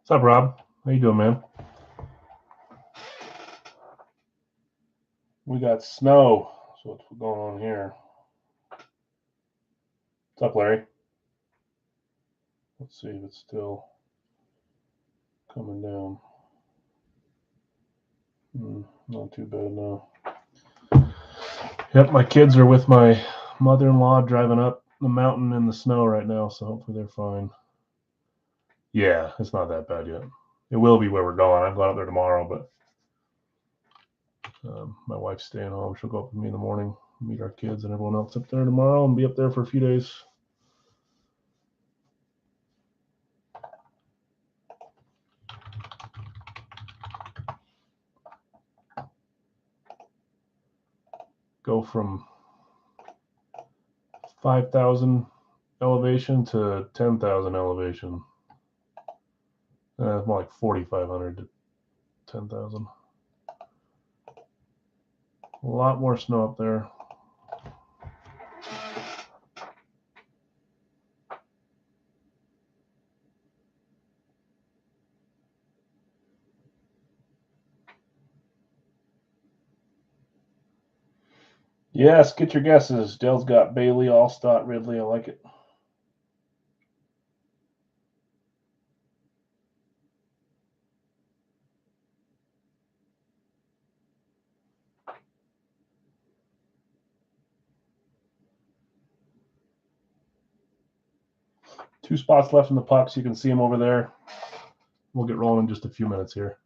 What's up, Rob? How you doing, man? We got snow. So what's going on here? What's up, Larry? Let's see if it's still coming down. Not too bad now. Yep, my kids are with my mother-in-law driving up the mountain in the snow right now, so hopefully they're fine. Yeah, it's not that bad yet. It will be where we're going. I'm going up there tomorrow, but my wife's staying home. She'll go up with me in the morning, meet our kids and everyone else up there tomorrow, and be up there for a few days. Go from 5,000 elevation to 10,000 elevation. It's more like 4,500 to 10,000. A lot more snow up there. Yes, get your guesses. Dell's got Bailey, Allstott, Ridley. I like it. Two spots left in the pucks. You can see them over there. We'll get rolling in just a few minutes here.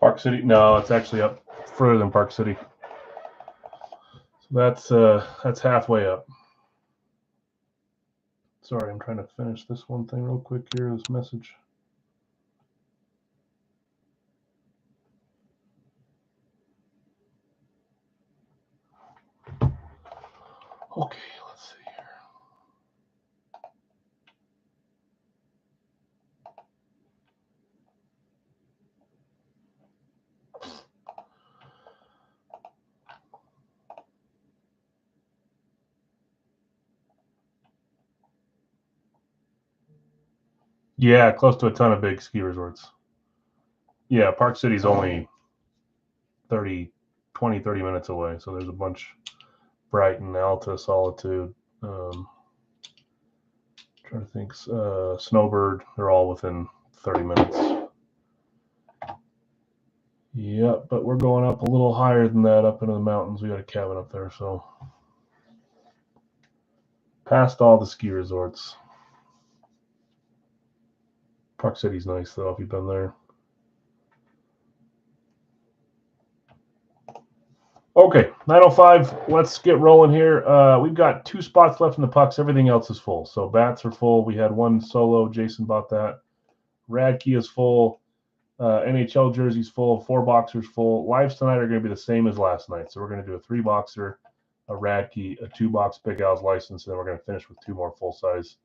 Park City? No, it's actually up further than Park City. So that's halfway up. Sorry, I'm trying to finish this one thing real quick here. This message. Okay, let's see here. Yeah, close to a ton of big ski resorts. Yeah, Park City's only 30 minutes away. So there's a bunch. Brighton, Alta, Solitude. Trying to think. Snowbird. They're all within 30 minutes. Yep, but we're going up a little higher than that, up into the mountains. We got a cabin up there, so past all the ski resorts. Park City's nice though if you've been there. Okay, 9:05. Let's get rolling here. We've got two spots left in the pucks. Everything else is full. So bats are full. We had one solo. Jason bought that. Radke is full. NHL jerseys full. 4 boxers full. Lives tonight are going to be the same as last night. So we're going to do a 3 boxer, a Radke, a 2 box Big Al's license, and then we're going to finish with 2 more full size.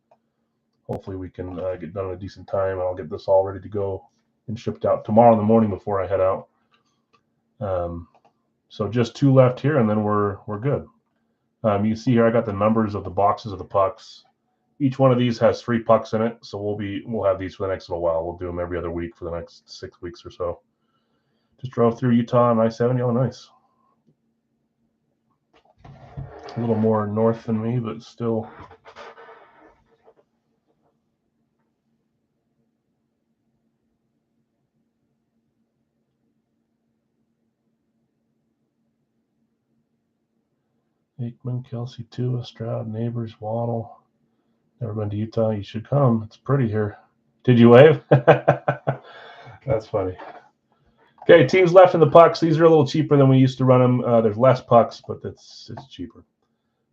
Hopefully we can get done in a decent time. I'll get this all ready to go and shipped out tomorrow in the morning before I head out. So just 2 left here, and then we're good. You can see here I got the numbers of the boxes of the pucks. Each one of these has 3 pucks in it, so we'll have these for the next little while. We'll do them every other week for the next 6 weeks or so. Just drove through Utah on I-70. Oh, nice. A little more north than me, but still Aikman, Kelsey, Tua, Stroud, Neighbors, Waddle. Never been to Utah. You should come. It's pretty here. Did you wave? That's funny. Okay, teams left in the pucks. These are a little cheaper than we used to run them. There's less pucks, but it's cheaper.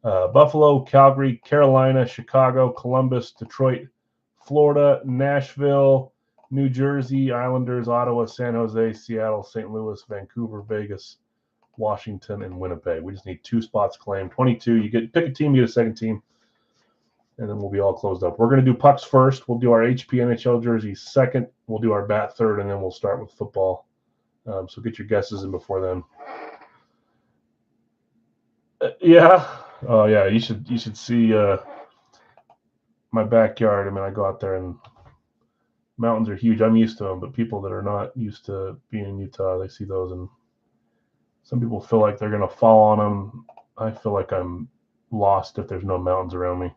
Buffalo, Calgary, Carolina, Chicago, Columbus, Detroit, Florida, Nashville, New Jersey, Islanders, Ottawa, San Jose, Seattle, St. Louis, Vancouver, Vegas, Washington, and Winnipeg. We just need 2 spots claimed. 22. You get pick a team, you get a second team, and then we'll be all closed up. We're going to do pucks first. We'll do our HP NHL jerseys second. We'll do our bat third, and then we'll start with football. So get your guesses in before then. Yeah. Oh yeah. You should see my backyard. I mean, I go out there and mountains are huge. I'm used to them, but people that are not used to being in Utah, they see those, and some people feel like they're gonna fall on them. I feel like I'm lost if there's no mountains around me.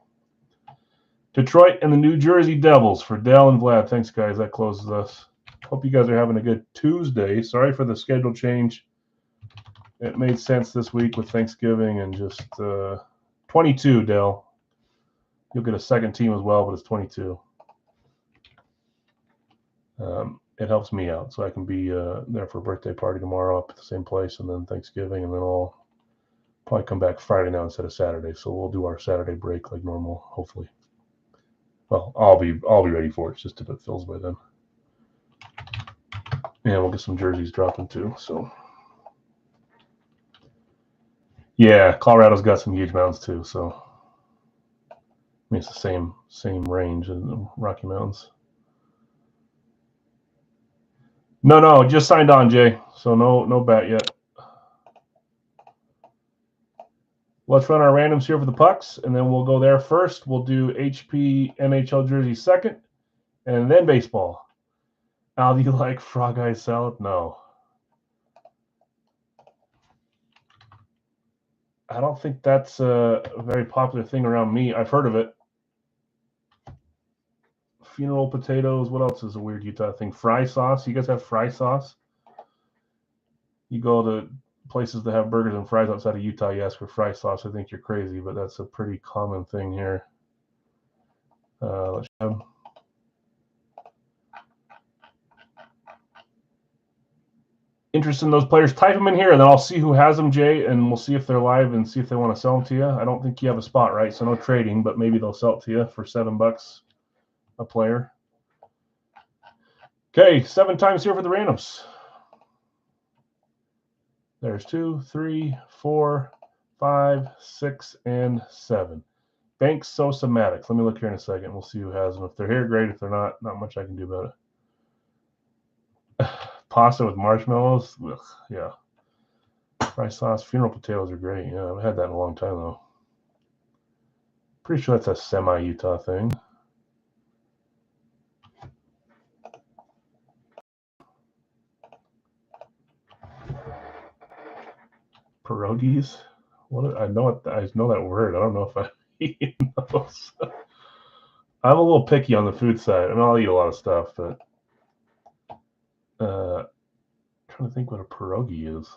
Detroit and the New Jersey Devils for Dale and Vlad. Thanks, guys. That closes us. Hope you guys are having a good Tuesday. Sorry for the schedule change. It made sense this week with Thanksgiving and just 22, Dale. You'll get a second team as well, but it's 22. It helps me out, so I can be there for a birthday party tomorrow up at the same place, and then Thanksgiving, and then I'll probably come back Friday now instead of Saturday. So we'll do our Saturday break like normal, hopefully. Well, I'll be ready for it, just if it fills by then. Yeah, we'll get some jerseys dropping too. So yeah, Colorado's got some huge mountains too. So I mean, it's the same range as the Rocky Mountains. No, just signed on, Jay. So no bat yet. Let's run our randoms here for the pucks, and then we'll go there first. We'll do HP NHL jersey second, and then baseball. Al, do you like frog eye salad? No. I don't think that's a very popular thing around me. I've heard of it. Funeral potatoes. What else is a weird Utah thing? Fry sauce. You guys have fry sauce? You go to places that have burgers and fries outside of Utah, you ask for fry sauce. I think you're crazy, but that's a pretty common thing here. Let's have interest in those players, type them in here, and then I'll see who has them, Jay, and we'll see if they're live and see if they want to sell them to you. I don't think you have a spot, right? So no trading, but maybe they'll sell it to you for $7 a player. Okay, 7 times here for the randoms. There's 2, 3, 4, 5, 6, and 7. Banks, Sosa, Maddox. Let me look here in a second. We'll see who has them. If they're here, great. If they're not much I can do about it. Pasta with marshmallows. Ugh, yeah. Fry sauce. Funeral potatoes are great. Yeah, I've had that in a long time, though. Pretty sure that's a semi-Utah thing. Pierogies. What? I know that word. I don't know if I've eaten those. I'm a little picky on the food side. I mean, I'll eat a lot of stuff, but trying to think what a pierogi is.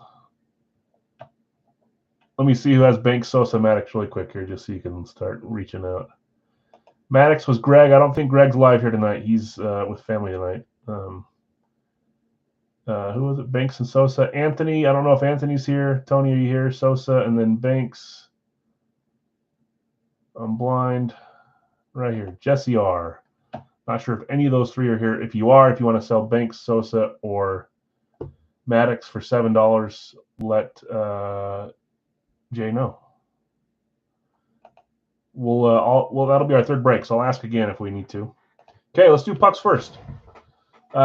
Let me see who has Banks, Sosa, Maddox really quick here, just so you can start reaching out. Maddox was Greg. I don't think Greg's live here tonight. He's with family tonight. Who was it? Banks and Sosa. Anthony. I don't know if Anthony's here. Tony, are you here? Sosa, and then Banks. I'm blind. Right here. Jesse R. Not sure if any of those 3 are here. If you want to sell Banks, Sosa, or Maddox for $7, let Jay know. Well, that'll be our third break, so I'll ask again if we need to. Okay, let's do pucks first.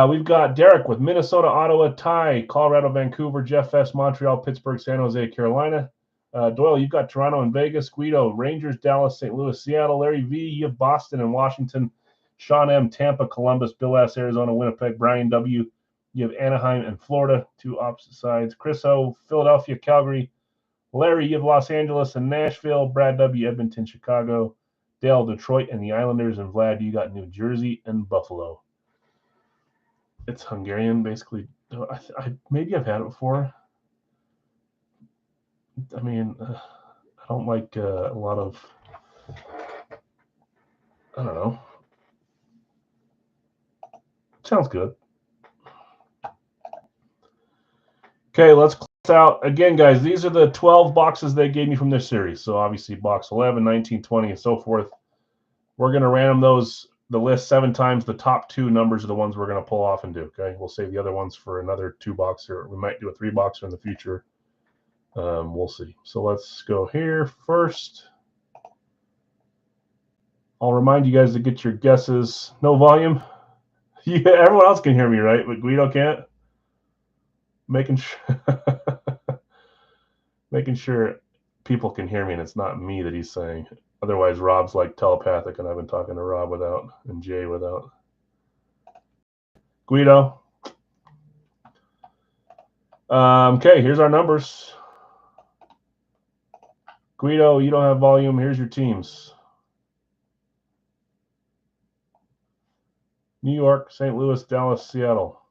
We've got Derek with Minnesota, Ottawa, Ty, Colorado, Vancouver, Jeff S, Montreal, Pittsburgh, San Jose, Carolina. Doyle, you've got Toronto and Vegas. Guido, Rangers, Dallas, St. Louis, Seattle. Larry V, you have Boston and Washington. Sean M, Tampa, Columbus, Bill S, Arizona, Winnipeg. Brian W, you have Anaheim and Florida, 2 opposite sides. Chris O, Philadelphia, Calgary. Larry, you have Los Angeles and Nashville. Brad W, Edmonton, Chicago. Dale, Detroit and the Islanders. And Vlad, you got New Jersey and Buffalo. It's Hungarian, basically. Maybe I've had it before. I mean, I don't like a lot of, I don't know. Sounds good. Okay, let's close out. Again, guys, these are the 12 boxes they gave me from this series. So obviously box 11, 19, 20, and so forth. We're going to random the list 7 times. The top 2 numbers are the ones we're going to pull off and do. Okay, we'll save the other ones for another 2 boxer. We might do a 3 boxer in the future. We'll see. So let's go here first. I'll remind you guys to get your guesses. No volume. Yeah, everyone else can hear me, right? But Guido can't. Making sure people can hear me, and it's not me that he's saying. Otherwise, Rob's like telepathic, and I've been talking to Rob without, and Jay without. Guido. Okay, here's our numbers. Guido, you don't have volume. Here's your teams. New York, St. Louis, Dallas, Seattle.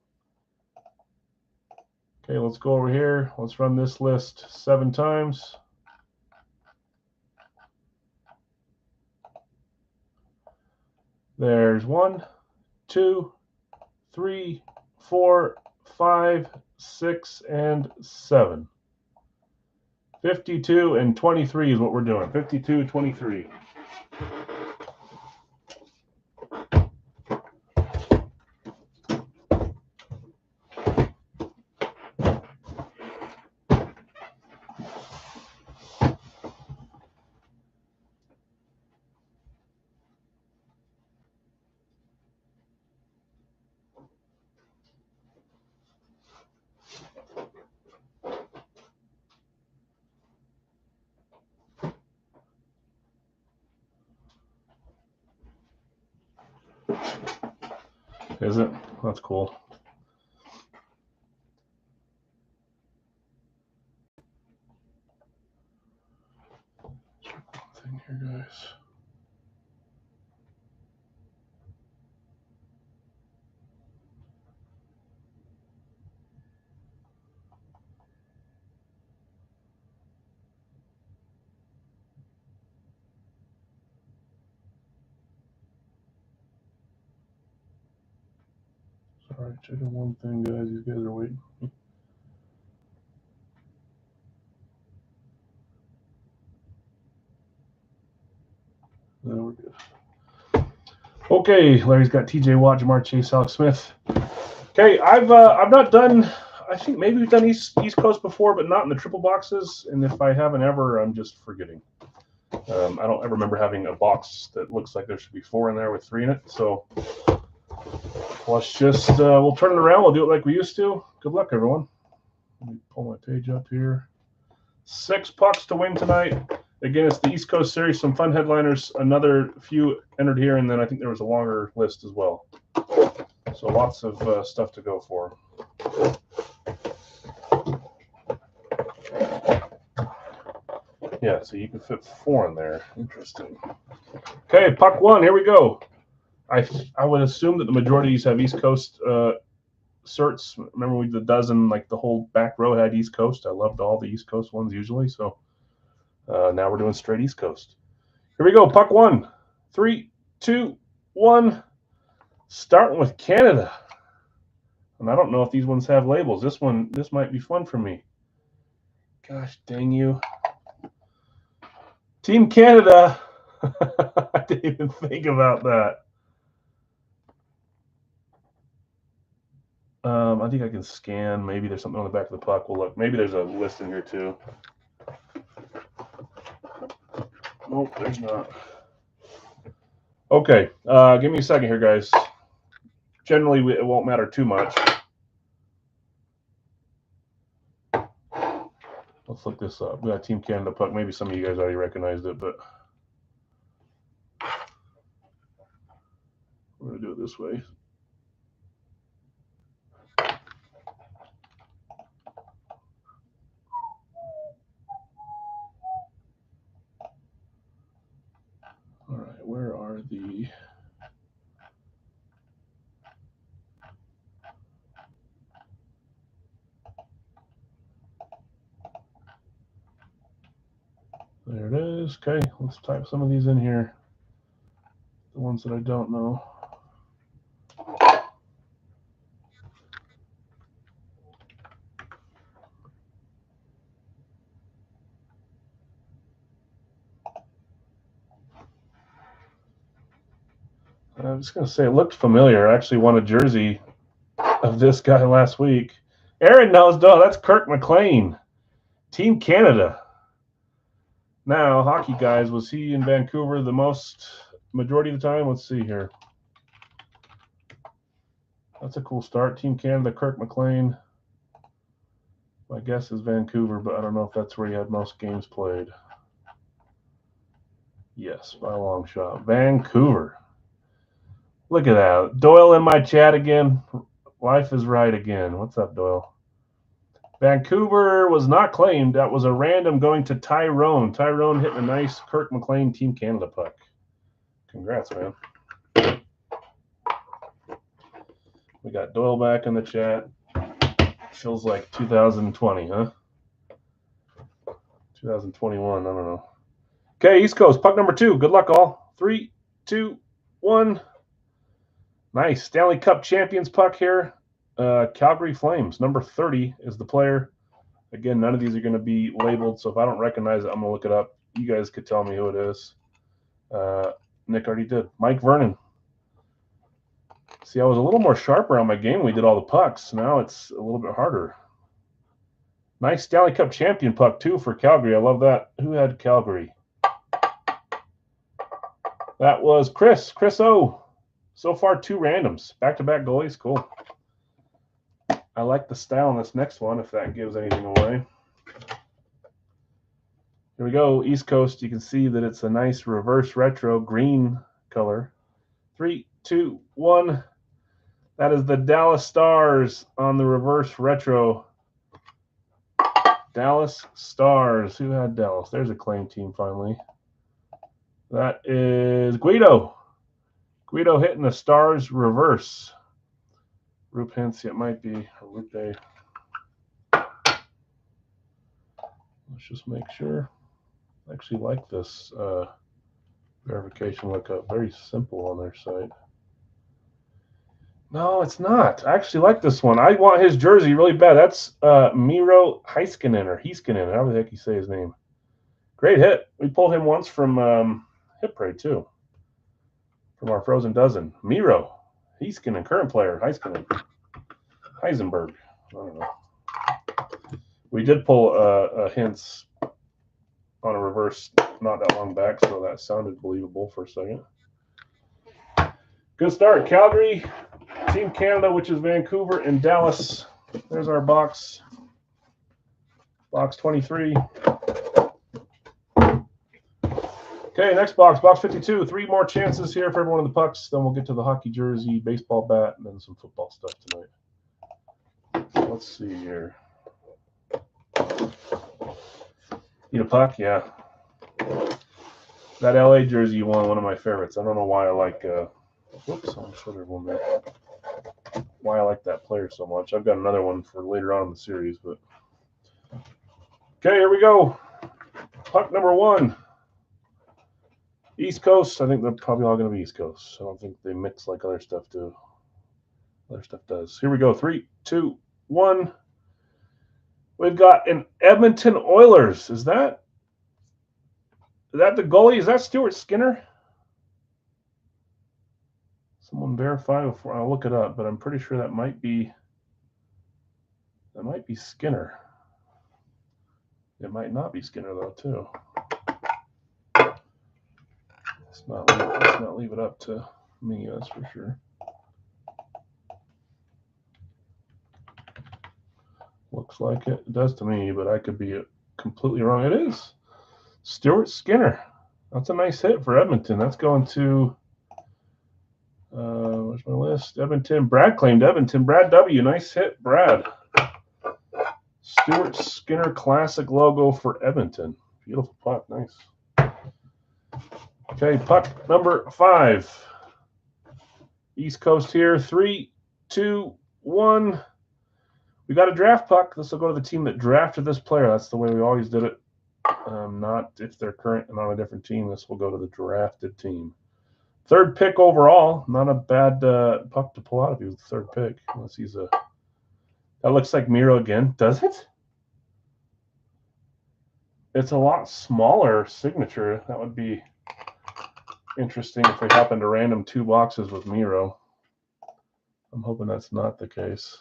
Okay, let's go over here. Let's run this list 7 times. There's 1, 2, 3, 4, 5, 6, and 7. 52 and 23 is what we're doing. 52, 23. Is it? That's cool. Thing here, guys. Sorry, checking one thing, guys. These guys are waiting. No, we're good. Okay, Larry's got TJ Watt, Jamar Chase, Alex Smith. Okay, I've not done. I think maybe we've done East Coast before, but not in the triple boxes. And if I haven't ever, I'm just forgetting. I don't ever remember having a box that looks like there should be 4 in there with 3 in it. So let's just we'll turn it around. We'll do it like we used to. Good luck, everyone. Let me pull my page up here. 6 pucks to win tonight. Again, it's the East Coast Series. Some fun headliners. Another few entered here, and then I think there was a longer list as well. So lots of stuff to go for. Yeah, so you can fit 4 in there. Interesting. Okay, puck 1. Here we go. I would assume that the majority of these have East Coast certs. Remember we did a dozen, like the whole back row had East Coast. I loved all the East Coast ones usually. So now we're doing straight East Coast. Here we go. Puck 1. 3, 2, 1. Starting with Canada. And I don't know if these ones have labels. This might be fun for me. Gosh dang you. Team Canada. I didn't even think about that. I think I can scan. Maybe there's something on the back of the puck. We'll look. Maybe there's a list in here too. Nope, there's not. Okay, give me a second here, guys. Generally, it won't matter too much. Let's look this up. We got Team Canada puck. Maybe some of you guys already recognized it, but we're going to do it this way. All right, where are the... There it Okay, let's type some of these in here. The ones that I don't know. I'm just going to say it looked familiar. I actually won a jersey of this guy last week. Aaron knows, though. That's Kirk McLean, Team Canada. Now, hockey guys, was he in Vancouver the majority of the time? Let's see here. That's a cool start. Team Canada, Kirk McLean. My guess is Vancouver, but I don't know if that's where he had most games played. Yes, by a long shot. Vancouver. Look at that. Doyle in my chat again. Life is right again. What's up, Doyle? Vancouver was not claimed. That was a random going to Tyrone. Tyrone hitting a nice Kirk McLean Team Canada puck. Congrats, man. We got Doyle back in the chat. Feels like 2020, huh? 2021, I don't know. Okay, East Coast, puck number 2. Good luck, all. 3, 2, 1. Nice. Stanley Cup champions puck here. Calgary Flames. Number 30 is the player. Again, none of these are going to be labeled, so if I don't recognize it, I'm going to look it up. You guys could tell me who it is. Nick already did. Mike Vernon. See, I was a little more sharper on my game when we did all the pucks. Now it's a little bit harder. Nice Stanley Cup champion puck, too, for Calgary. I love that. Who had Calgary? That was Chris. Chris O. So far, 2 randoms. Back-to-back goalies. Cool. I like the style on this next one, if that gives anything away. Here we go. East Coast. You can see that it's a nice reverse retro green color. 3, 2, 1. That is the Dallas Stars on the reverse retro. Dallas Stars. Who had Dallas? There's a claim team finally. That is Guido. Guido hitting the Stars reverse. Rupe Hensy, it might be Rupe. Let's just make sure. I actually like this verification lookup. Very simple on their site. No, it's not. I actually like this one. I want his jersey really bad. That's Miro Heiskanen, or Heiskanen, however the heck you say his name. Great hit. We pulled him once from Hit Parade, too. From our Frozen Dozen. Miro Heiskanen, current player. Heiskanen. Heisenberg. I don't know. We did pull a Hints on a reverse not that long back, so that sounded believable for a second. Good start. Calgary, Team Canada, which is Vancouver, and Dallas. There's our box. Box 23. Okay, next box, box 52. 3 more chances here for every one of the pucks. Then we'll get to the hockey jersey, baseball bat, and then some football stuff tonight. Let's see here. Need a puck? Yeah. That LA jersey you won, one of my favorites. I don't know why I like whoops, I'm sure there's one there. Why I like that player so much. I've got another one for later on in the series, but okay, here we go. Puck number 1. East Coast. I think they're probably all going to be East Coast. I don't think they mix like other stuff do. Other stuff does. Here we go. 3, 2, 1. We've got an Edmonton Oilers. Is that the goalie? Is that Stuart Skinner? Someone verify before I'll look it up, but I'm pretty sure that might be Skinner. It might not be Skinner though, too. Let's not leave it up to me, that's for sure. Looks like it. It does to me, but I could be completely wrong. It is Stuart Skinner. That's a nice hit for Edmonton. That's going to where's my list? Edmonton. Brad claimed Edmonton. Brad W. Nice hit, Brad. Stuart Skinner classic logo for Edmonton. Beautiful puck. Nice. Okay, puck number 5. East Coast here. 3, 2, 1. We got a draft puck. This will go to the team that drafted this player. That's the way we always did it. Not if they're current and on a different team. This will go to the drafted team. Third pick overall. Not a bad puck to pull out if he was the third pick. Unless he's a. That looks like Miro again. Does it? It's a lot smaller signature. That would be interesting if we happen to random 2 boxes with Miro. I'm hoping that's not the case.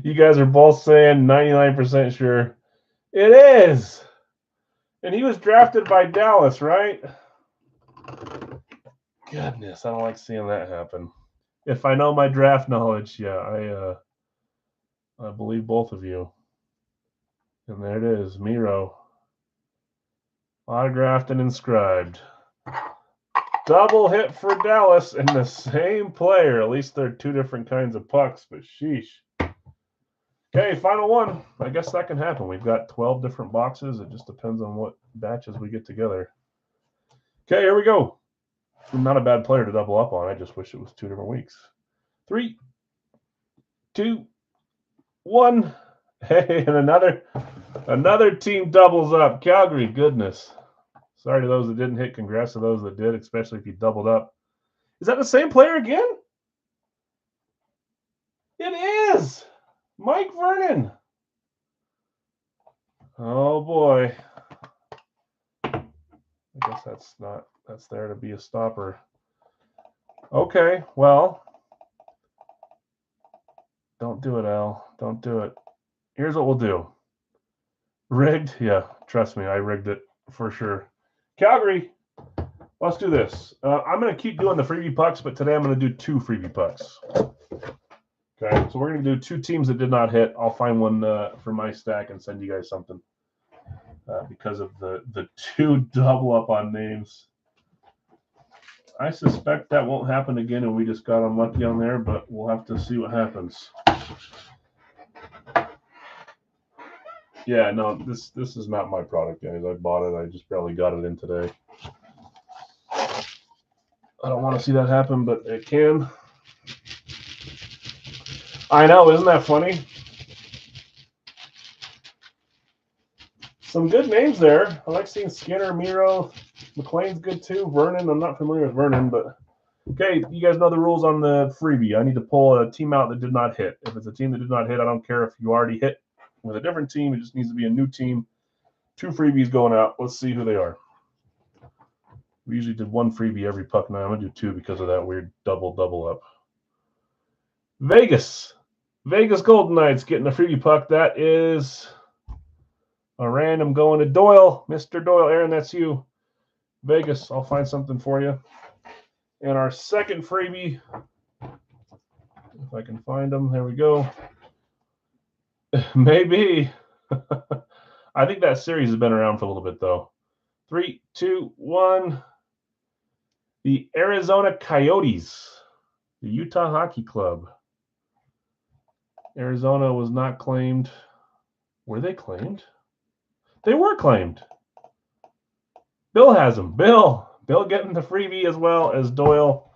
You guys are both saying 99% sure. It is. And he was drafted by Dallas, right? Goodness, I don't like seeing that happen. If I know my draft knowledge, yeah, I believe both of you. And there it is, Miro. Autographed and inscribed. Double hit for Dallas and the same player. At least they're 2 different kinds of pucks, but sheesh. Okay, final one. I guess that can happen. We've got 12 different boxes. It just depends on what batches we get together. Okay, here we go. Not a bad player to double up on. I just wish it was 2 different weeks. 3, 2, 1. Hey, and another team doubles up. Calgary, goodness. Sorry to those that didn't hit. Congrats to those that did, especially if you doubled up. Is that the same player again? It is. Mike Vernon. Oh, boy. I guess that's there to be a stopper. Okay, well. Don't do it, Al. Don't do it. Here's what we'll do. Rigged? Yeah, trust me, I rigged it for sure. Calgary, let's do this. I'm going to keep doing the freebie pucks, but today I'm going to do 2 freebie pucks. Okay, so we're going to do 2 teams that did not hit. I'll find one for my stack and send you guys something because of the 2 double up on names. I suspect that won't happen again, and we just got unlucky on there, but we'll have to see what happens. Yeah, no, this is not my product, guys. I bought it. I just barely got it in today. I don't want to see that happen, but it can. I know, isn't that funny? Some good names there. I like seeing Skinner, Miro, McLean's good too. Vernon, I'm not familiar with Vernon, but okay, you guys know the rules on the freebie. I need to pull a team out that did not hit. If it's a team that did not hit, I don't care if you already hit with a different team. It just needs to be a new team. 2 freebies going out. Let's see who they are. We usually did 1 freebie every puck. Now I'm going to do 2 because of that weird double up. Vegas Golden Knights getting a freebie puck. That is a random going to Doyle. Mr. Doyle, Aaron, that's you. Vegas, I'll find something for you. And our second freebie, if I can find them, there we go. Maybe. I think that series has been around for a little bit, though. 3, 2, 1. The Arizona Coyotes, the Utah Hockey Club. Arizona was not claimed. Were they claimed? They were claimed. Bill has them. Bill getting the freebie as well as Doyle.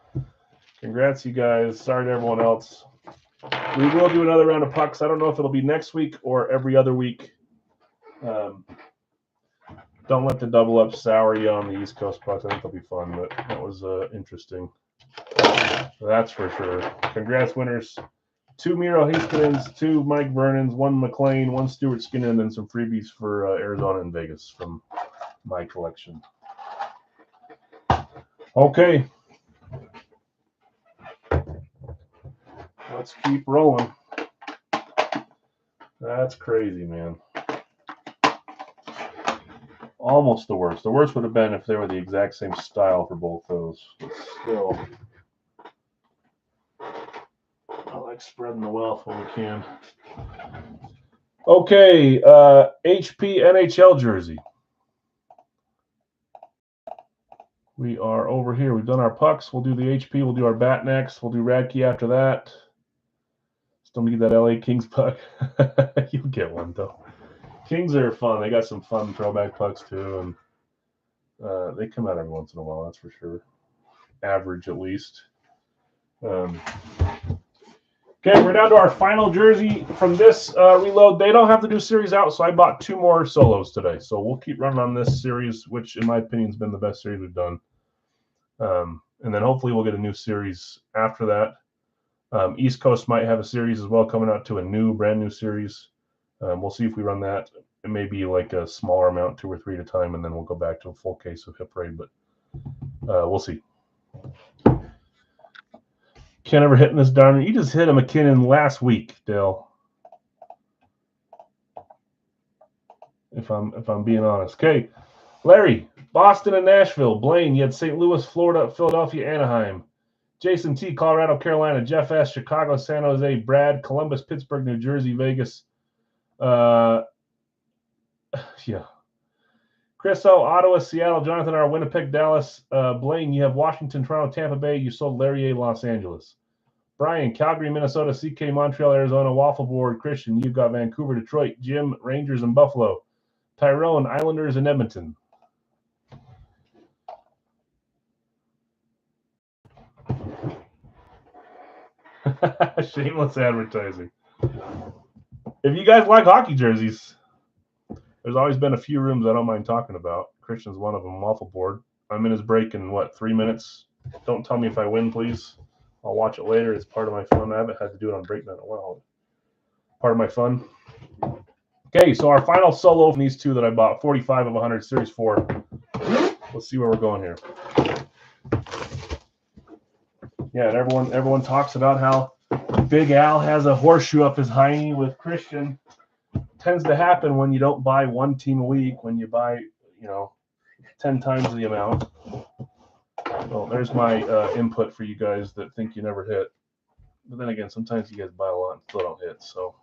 Congrats, you guys. Sorry to everyone else. We will do another round of pucks. I don't know if it'll be next week or every other week. Don't let the double up sour you on the East Coast pucks. I think they'll be fun, but that was interesting. That's for sure. Congrats, winners. 2 Miro Haskinens, 2 Mike Vernons, 1 McLean, 1 Stuart Skinner, and then some freebies for Arizona and Vegas from my collection. Okay. Let's keep rolling. That's crazy, man. Almost the worst. The worst would have been if they were the exact same style for both those. But still, I like spreading the wealth when we can. Okay, HP NHL jersey. We are over here. We've done our pucks. We'll do the HP. We'll do our bat next. We'll do Radke after that. Still need that LA Kings puck. You'll get one, though. Kings are fun. They got some fun throwback pucks, too. And they come out every once in a while, that's for sure. Average, at least. Okay, we're down to our final jersey from this reload. They don't have to do series out, so I bought 2 more solos today. So we'll keep running on this series, which in my opinion has been the best series we've done. And then hopefully we'll get a new series after that. East Coast might have a series as well coming out to a brand new series. We'll see if we run that. It may be like a smaller amount, 2 or 3 at a time, and then we'll go back to a full case of Hip Raid, but we'll see. Can't ever hit in this darn. You just hit a McKinnon last week, Dale. If I'm being honest. Okay, Larry, Boston and Nashville. Blaine, you had St. Louis, Florida, Philadelphia, Anaheim. Jason T, Colorado, Carolina. Jeff S, Chicago, San Jose. Brad, Columbus, Pittsburgh, New Jersey, Vegas. Yeah. Chris O, Ottawa, Seattle. Jonathan R, Winnipeg, Dallas. Blaine, you have Washington, Toronto, Tampa Bay. You sold Larry A, Los Angeles. Brian, Calgary, Minnesota. CK, Montreal, Arizona. Waffle Board. Christian, you've got Vancouver, Detroit. Jim, Rangers, and Buffalo. Tyrone, Islanders, and Edmonton. Shameless advertising. If you guys like hockey jerseys, there's always been a few rooms I don't mind talking about. Christian's one of them, Waffle Board. I'm in his break in, 3 minutes? Don't tell me if I win, please. I'll watch it later. It's part of my fun. I haven't had to do it on break night in a while. Part of my fun. Okay, so our final solo from these 2 that I bought, 45 of 100, Series 4. Let's see where we're going here. Yeah, and everyone talks about how Big Al has a horseshoe up his hiney with Christian. Tends to happen when you don't buy 1 team a week, when you buy, 10 times the amount. Well, there's my input for you guys that think you never hit. But then again, sometimes you guys buy a lot and still don't hit. So,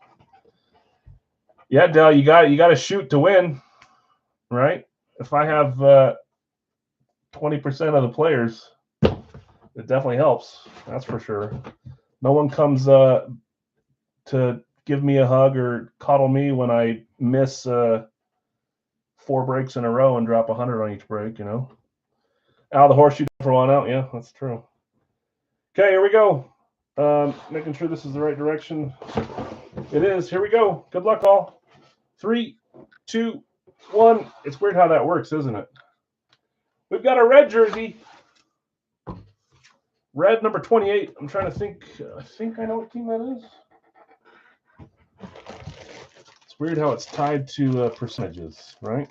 yeah, Dale, you got to shoot to win, right? If I have 20% of the players, it definitely helps. That's for sure. No one comes to give me a hug or coddle me when I miss 4 breaks in a row and drop 100 on each break, Out of the horseshoe for 1 out. Yeah, that's true. Okay, here we go. Making sure this is the right direction. It is. Here we go. Good luck, all. 3, 2, 1. It's weird how that works, isn't it? We've got a red jersey. Red number 28. I'm trying to think. I think I know what team that is. It's weird how it's tied to percentages, right?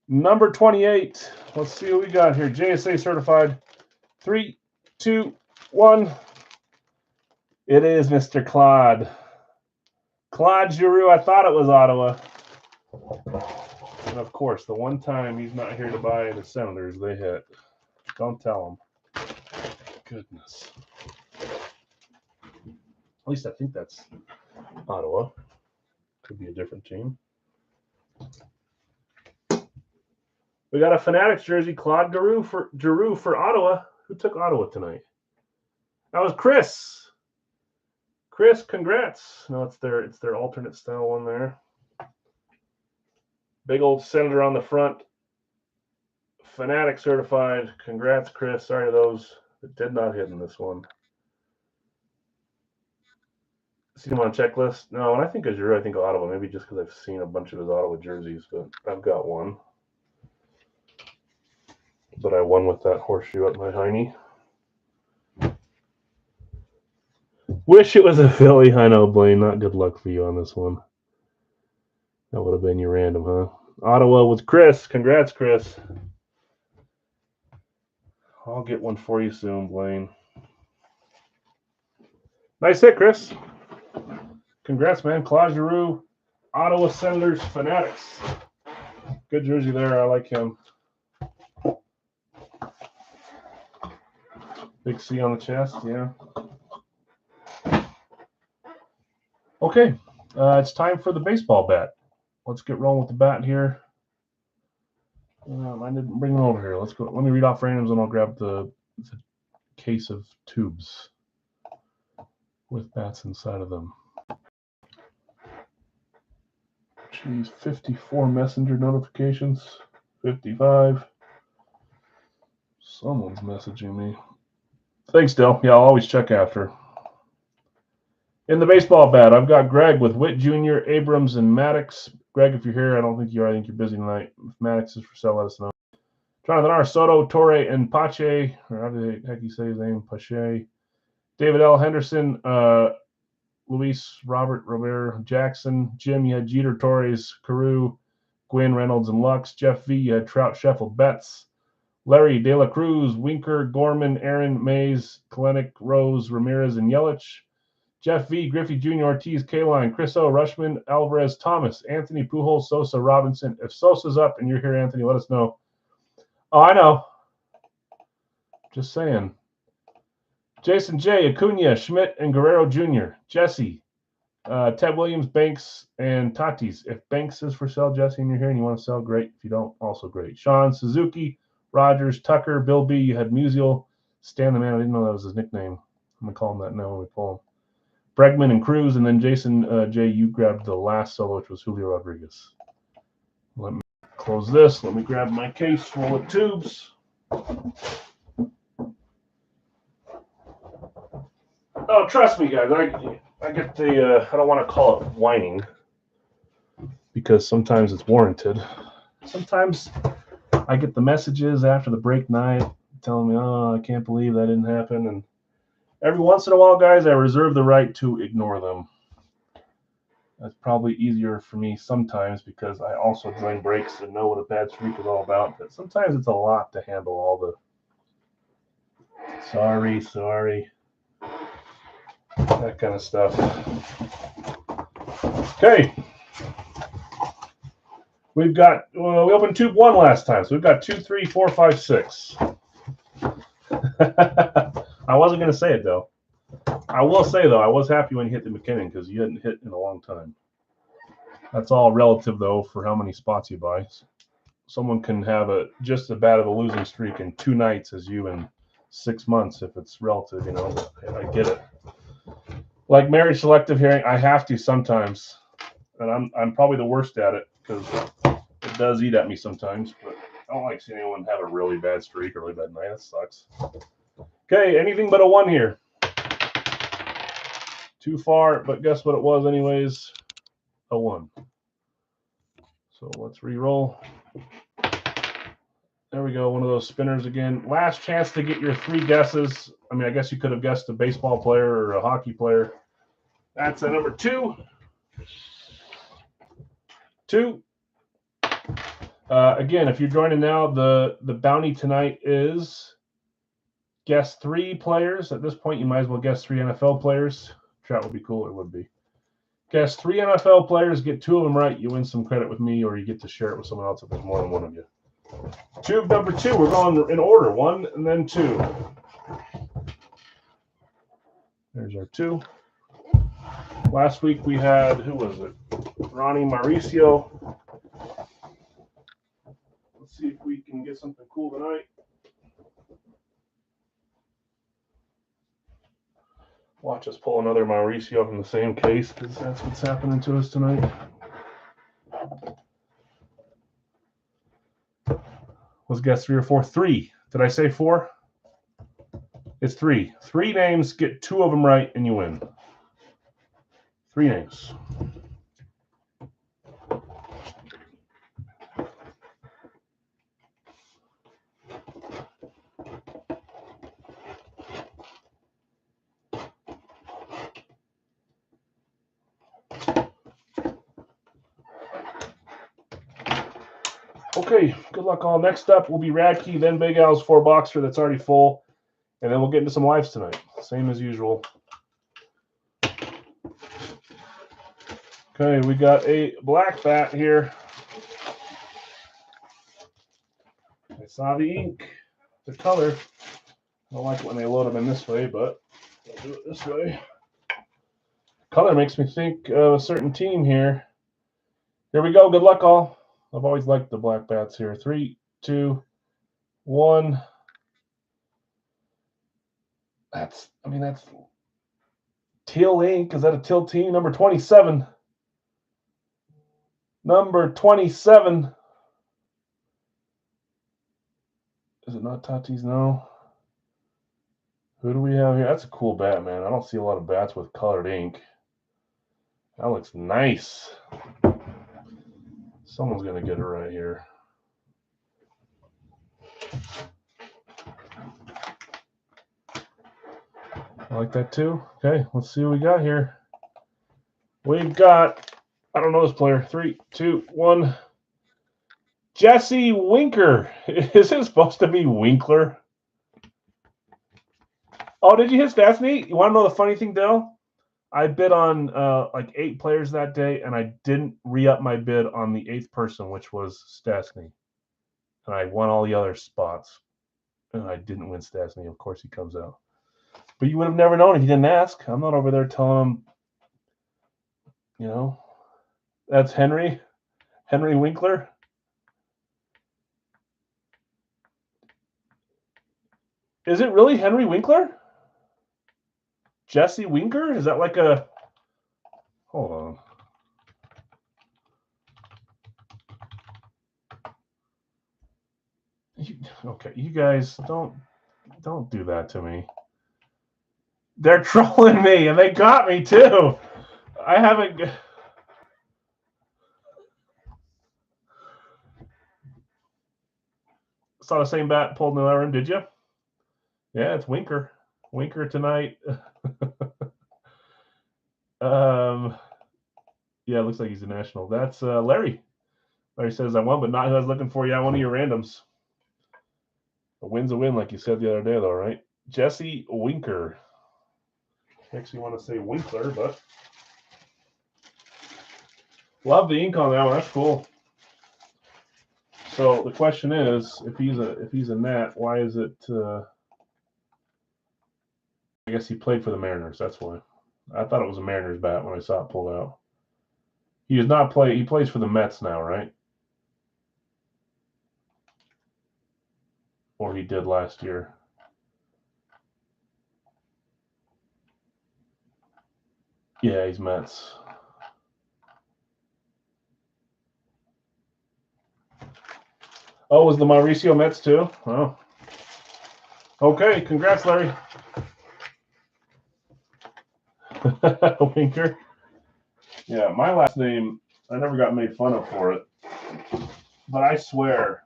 Number 28. Let's see what we got here. JSA certified. 3, 2, 1. It is Mr. Claude. Claude Giroux. I thought it was Ottawa. And of course, the one time he's not here to buy the Senators, they hit. Don't tell him. Goodness. At least I think that's Ottawa. Could be a different team. We got a Fanatics jersey, Claude Giroux for Ottawa. Who took Ottawa tonight? That was Chris. Chris, congrats. No, it's their alternate style one there. Big old Senator on the front. Fanatic certified. Congrats, Chris. Sorry to those that did not hit in this one. See him on a checklist? No, when I think of Giroux, I think of Ottawa. Maybe just because I've seen a bunch of his Ottawa jerseys, but I've got one. But I won with that horseshoe up my hiney. Wish it was a Philly. I know, Blaine. Not good luck for you on this one. That would have been your random, huh? Ottawa with Chris. Congrats, Chris. I'll get one for you soon, Blaine. Nice hit, Chris. Congrats, man. Claude Giroux, Ottawa Senators, Fanatics. Good jersey there. I like him. Big C on the chest, yeah. Okay, it's time for the baseball bat. Let's get rolling with the bat here. I didn't bring them over here. Let's go. Let me read off randoms and I'll grab the case of tubes with bats inside of them. Geez, 54 messenger notifications. 55. Someone's messaging me. Thanks, Dale. Yeah, I'll always check after. In the baseball bat, I've got Greg with Witt Jr., Abrams, and Maddox. Greg, if you're here, I don't think you are. I think you're busy tonight. If Maddox is for sale, let us know. Jonathan R. Soto, Torre, and Pache, or how the heck you say his name? Pache. David L. Henderson, Luis Robert Rivera Jackson. Jim, you had Jeter, Torres, Carew, Gwynn, Reynolds, and Lux. Jeff V, you had Trout, Sheffield, Betts. Larry, De La Cruz, Winker, Gorman, Aaron, Mays, Kalenic, Rose, Ramirez, and Yelich. Jeff V, Griffey Jr., Ortiz, Kaline, Chris O, Rushman, Alvarez, Thomas, Anthony, Pujols, Sosa, Robinson. If Sosa's up and you're here, Anthony, let us know. Oh, I know. Just saying. Jason J, Acuna, Schmidt, and Guerrero Jr. Jesse, Ted Williams, Banks, and Tatis. If Banks is for sale, Jesse, and you're here and you want to sell, great. If you don't, also great. Sean, Suzuki, Rogers, Tucker, Bill B. You had Musial, Stan the Man. I didn't know that was his nickname. I'm going to call him that now when we pull him. Bregman and Cruz, and then Jason J, you grabbed the last solo, which was Julio Rodriguez. Let me close this. Let me grab my case full of tubes. Oh, trust me, guys. I get the, I don't want to call it whining because sometimes it's warranted. Sometimes I get the messages after the break night telling me, oh, I can't believe that didn't happen. And every once in a while, guys, I reserve the right to ignore them. That's probably easier for me sometimes because I also join breaks and know what a bad streak is all about. But sometimes it's a lot to handle all the sorry, that kind of stuff. Okay. We've got, we opened tube 1 last time, so we've got 2, 3, 4, 5, 6. I wasn't going to say it, though. I will say, though, I was happy when you hit the McKinnon because you hadn't hit in a long time. That's all relative, though, for how many spots you buy. Someone can have just as bad of a losing streak in 2 nights as you in 6 months if it's relative, you know. I get it. Like marriage selective hearing, I have to sometimes, and I'm probably the worst at it because it does eat at me sometimes. But I don't like seeing anyone have a really bad streak or really bad night. That sucks. Okay, anything but a 1 here. Too far, but guess what it was anyways? A 1. So let's re-roll. There we go, one of those spinners again. Last chance to get your 3 guesses. I mean, I guess you could have guessed a baseball player or a hockey player. That's a number 2. 2. Again, if you're joining now, the bounty tonight is guess 3 players. At this point, you might as well guess 3 NFL players. Trout would be cool. It would be. Guess 3 NFL players, get 2 of them right. You win some credit with me, or you get to share it with someone else if there's more than one of you. Tube number 2. We're going in order. 1 and then 2. There's our 2. Last week we had, who was it? Ronnie Mauricio. Let's see if we can get something cool tonight. Watch us pull another Mauricio from the same case because that's what's happening to us tonight. Was guess 3 or 4? 3. Did I say 4? It's 3. 3 names, get 2 of them right, and you win. 3 names. Okay, good luck all. Next up will be Radke, then Big Al's 4-boxer that's already full. And then we'll get into some lives tonight. Same as usual. Okay, we got a black bat here. I saw the ink, the color. I don't like it when they load them in this way, but I'll do it this way. Color makes me think of a certain team here. Here we go. Good luck all. I've always liked the black bats here. 3, 2, 1. That's teal ink. Is that a teal team? Number 27. Number 27. Is it not Tatis? No. Who do we have here? That's a cool bat, man. I don't see a lot of bats with colored ink. That looks nice. Someone's going to get it right here. I like that too. Okay, let's see what we got here. We've got, I don't know this player. 3, 2, 1. Jesse Winker. Is it supposed to be Winkler? Oh, did you hit Stastny? You want to know the funny thing, Dale? I bid on like 8 players that day, and I didn't re-up my bid on the 8th person, which was Stastny. And I won all the other spots. And I didn't win Stastny. Of course, he comes out. But you would have never known if you didn't ask. I'm not over there telling him, you know, that's Henry Winkler. Is it really Henry Winkler? Jesse Winker? Is that like a... Hold on. Okay, you guys, don't do that to me. They're trolling me, and they got me too. I haven't... Saw the same bat pulled in the other room, did you? Yeah, it's Winker. Winker tonight. Yeah, it looks like he's a national. That's Larry. Larry says, I won, but not who I was looking for. Yeah, one of your randoms. A win's a win, like you said the other day, though, right? Jesse Winker. Actually want to say Winkler, but love the ink on that one. That's cool. So the question is, if he's a Nat, why is it? I guess he played for the Mariners. That's why. I thought it was a Mariners bat when I saw it pulled out. He does not play. He plays for the Mets now, right? Or he did last year. Yeah, he's Mets. Oh, was the Mauricio Mets too? Oh. Okay, congrats, Larry. Winker. Yeah, my last name, I never got made fun of for it. But I swear,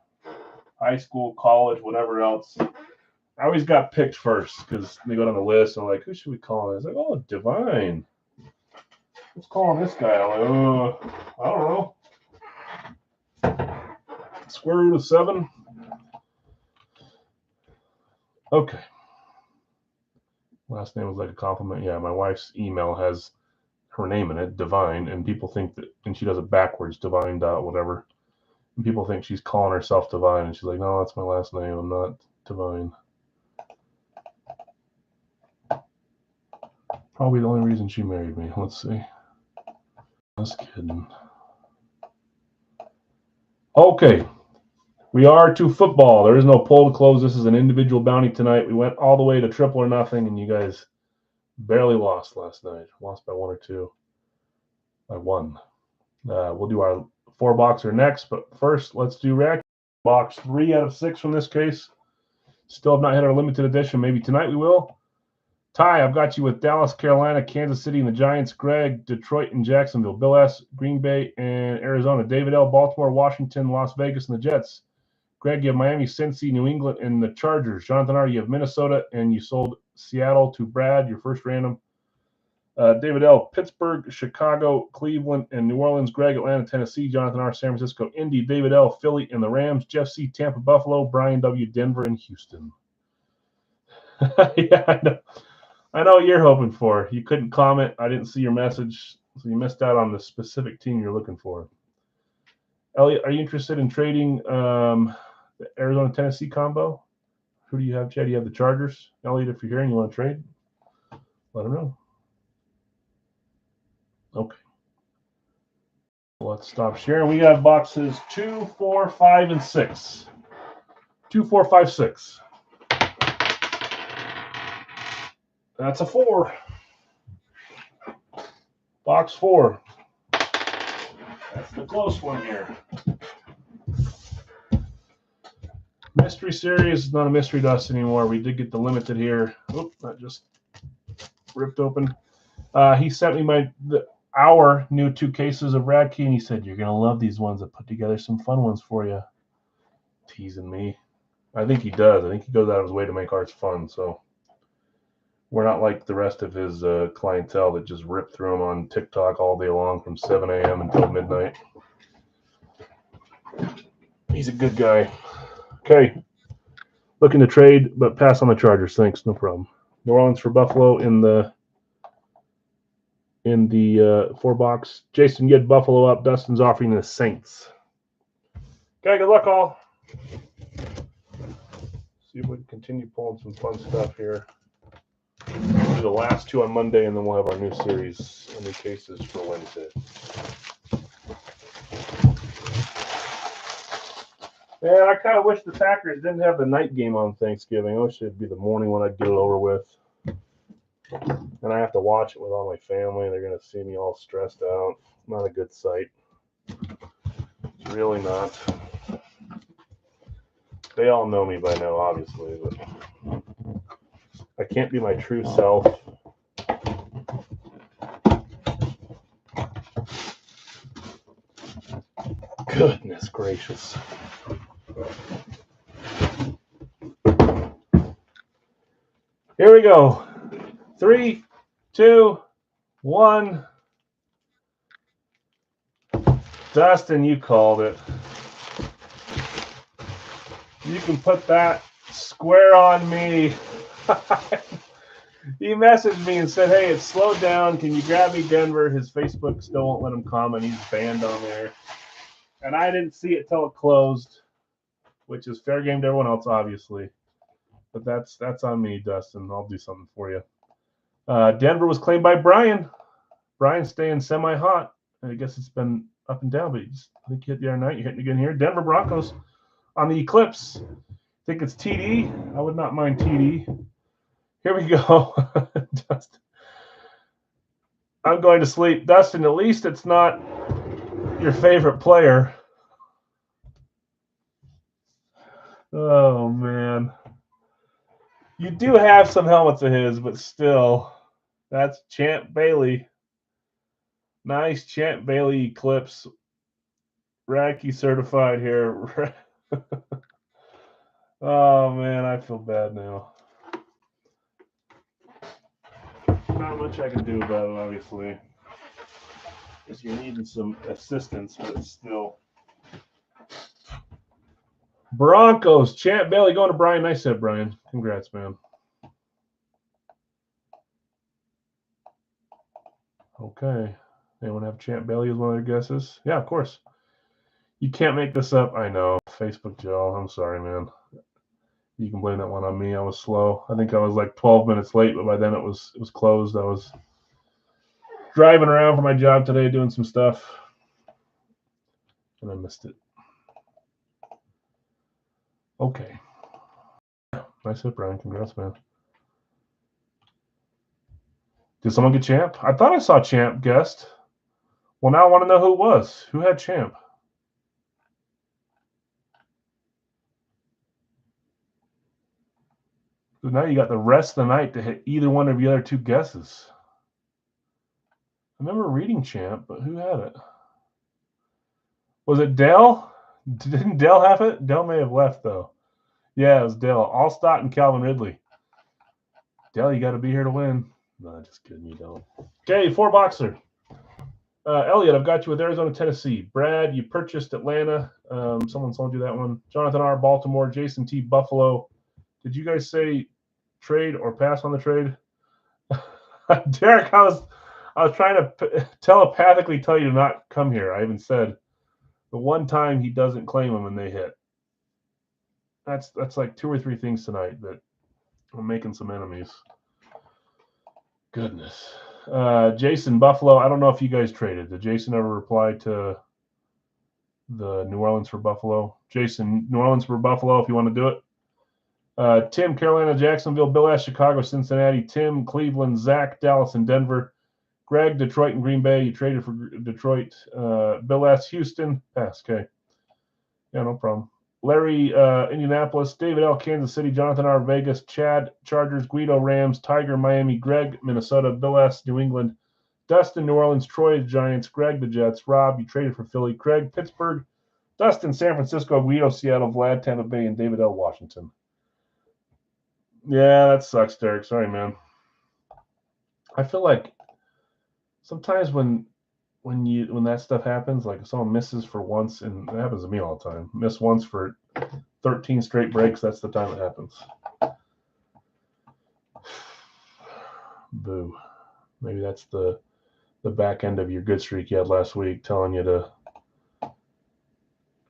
high school, college, whatever else, I always got picked first because they go down the list and like, who should we call? I was like, oh, Divine. Let's call him this guy. I'm like, I don't know. Square root of 7. Okay. Last name was like a compliment. Yeah, my wife's email has her name in it, Divine, and people think that, and she does it backwards, Divine dot whatever. And people think she's calling herself Divine, and she's like, no, that's my last name. I'm not Divine. Probably the only reason she married me. Let's see. Just kidding. Okay. We are to football. There is no poll to close. This is an individual bounty tonight. We went all the way to triple or nothing, and you guys barely lost last night. Lost by 1 or 2. By 1. We'll do our 4-boxer next, but first, let's do Radke. Box 3 out of 6 from this case. Still have not hit our limited edition. Maybe tonight we will. Ty, I've got you with Dallas, Carolina, Kansas City, and the Giants. Greg, Detroit, and Jacksonville. Bill S., Green Bay, and Arizona. David L., Baltimore, Washington, Las Vegas, and the Jets. Greg, you have Miami, Cincy, New England, and the Chargers. Jonathan R., you have Minnesota, and you sold Seattle to Brad, your first random. David L., Pittsburgh, Chicago, Cleveland, and New Orleans. Greg, Atlanta, Tennessee. Jonathan R., San Francisco, Indy. David L., Philly, and the Rams. Jeff C., Tampa, Buffalo. Brian W., Denver, and Houston. Yeah, I know what you're hoping for. You couldn't comment. I didn't see your message, so you missed out on the specific team you're looking for. Elliot, are you interested in trading the Arizona-Tennessee combo? Who do you have, Chad? You have the Chargers. Elliot, if you're here and you want to trade, let him know. Okay. Let's stop sharing. We got boxes 2, 4, 5, and 6. 2, 4, 5, 6. That's a 4. Box 4. That's the close one here. Mystery series is not a mystery to us anymore. We did get the limited here. Oop, that just ripped open. He sent me our new 2 cases of Radke, and he said, you're going to love these ones. I put together some fun ones for you. Teasing me. I think he does. I think he goes out of his way to make ours fun, so we're not like the rest of his clientele that just rip through them on TikTok all day long from 7 a.m. until midnight. He's a good guy. Okay. Looking to trade, but pass on the Chargers. Thanks. No problem. New Orleans for Buffalo in the 4-box. Jason, get Buffalo up. Dustin's offering the Saints. Okay, good luck, all. See if we can continue pulling some fun stuff here. We'll do the last 2 on Monday, and then we'll have our new series, new cases for Wednesday. Man, I kind of wish the Packers didn't have the night game on Thanksgiving. I wish it'd be the morning when I'd get it over with. And I have to watch it with all my family. They're going to see me all stressed out. Not a good sight. It's really not. They all know me by now, obviously, but I can't be my true self. Goodness gracious. Here we go. 3, 2, 1. Dustin, you called it. You can put that square on me. He messaged me and said, hey, it's slowed down. Can you grab me Denver? His Facebook still won't let him comment. He's banned on there. And I didn't see it till it closed, which is fair game to everyone else, obviously. But that's on me, Dustin. I'll do something for you. Denver was claimed by Brian. Brian's staying semi-hot. I guess it's been up and down, but I think you hit the other night. You're hitting again here. Denver Broncos on the Eclipse. I think it's TD. I would not mind TD. Here we go. Dustin. I'm going to sleep. Dustin, at least it's not your favorite player. Oh, man. You do have some helmets of his, but still. That's Champ Bailey. Nice Champ Bailey Eclipse. Radke certified here. Oh, man, I feel bad now. Not much I can do about it, obviously. Because you're needing some assistance, but it's still. Broncos, Champ Bailey going to Brian. Nice hit, Brian. Congrats, man. Okay. Anyone have Champ Bailey as one of their guesses? Yeah, of course. You can't make this up. I know. Facebook Joe. I'm sorry, man. You can blame that one on me. I was slow. I think I was like 12 minutes late, but by then it was closed. I was driving around for my job today doing some stuff, and I missed it. Okay. Nice hit, Brian. Congrats, man. Did someone get Champ? I thought I saw Champ guessed. Well, now I want to know who it was. Who had Champ? So now you got the rest of the night to hit either one of the other 2 guesses. I remember reading Champ, but who had it? Was it Dell? Didn't Dell have it? Dell may have left, though. Yeah, it was Dell. Allstott and Calvin Ridley. Dell, you got to be here to win. No, just kidding. You don't. Okay, 4-boxer. Elliot, I've got you with Arizona, Tennessee. Brad, you purchased Atlanta. Someone sold you that one. Jonathan R., Baltimore. Jason T., Buffalo. Did you guys say trade or pass on the trade? Derek, I was trying to telepathically tell you to not come here. I even said the one time he doesn't claim them and they hit. That's like 2 or 3 things tonight that I'm making some enemies. Goodness. Jason, Buffalo. I don't know if you guys traded. Did Jason ever reply to the New Orleans for Buffalo? Jason, New Orleans for Buffalo, if you want to do it. Tim, Carolina, Jacksonville. Bill S., Chicago, Cincinnati. Tim, Cleveland. Zach, Dallas, and Denver. Greg, Detroit, and Green Bay. You traded for Detroit. Bill S., Houston. Pass. Okay. Yeah, no problem. Larry, Indianapolis. David L., Kansas City. Jonathan R., Vegas. Chad, Chargers. Guido, Rams. Tiger, Miami. Greg, Minnesota. Bill S., New England. Dustin, New Orleans. Troy, Giants. Greg, the Jets. Rob, you traded for Philly. Craig, Pittsburgh. Dustin, San Francisco. Guido, Seattle. Vlad, Tampa Bay. And David L., Washington. Yeah, that sucks, Derek. Sorry, man. I feel like sometimes when that stuff happens, like if someone misses for once, and it happens to me all the time, miss once for 13 straight breaks, that's the time it happens. Boo. Maybe that's the back end of your good streak you had last week, telling you to, I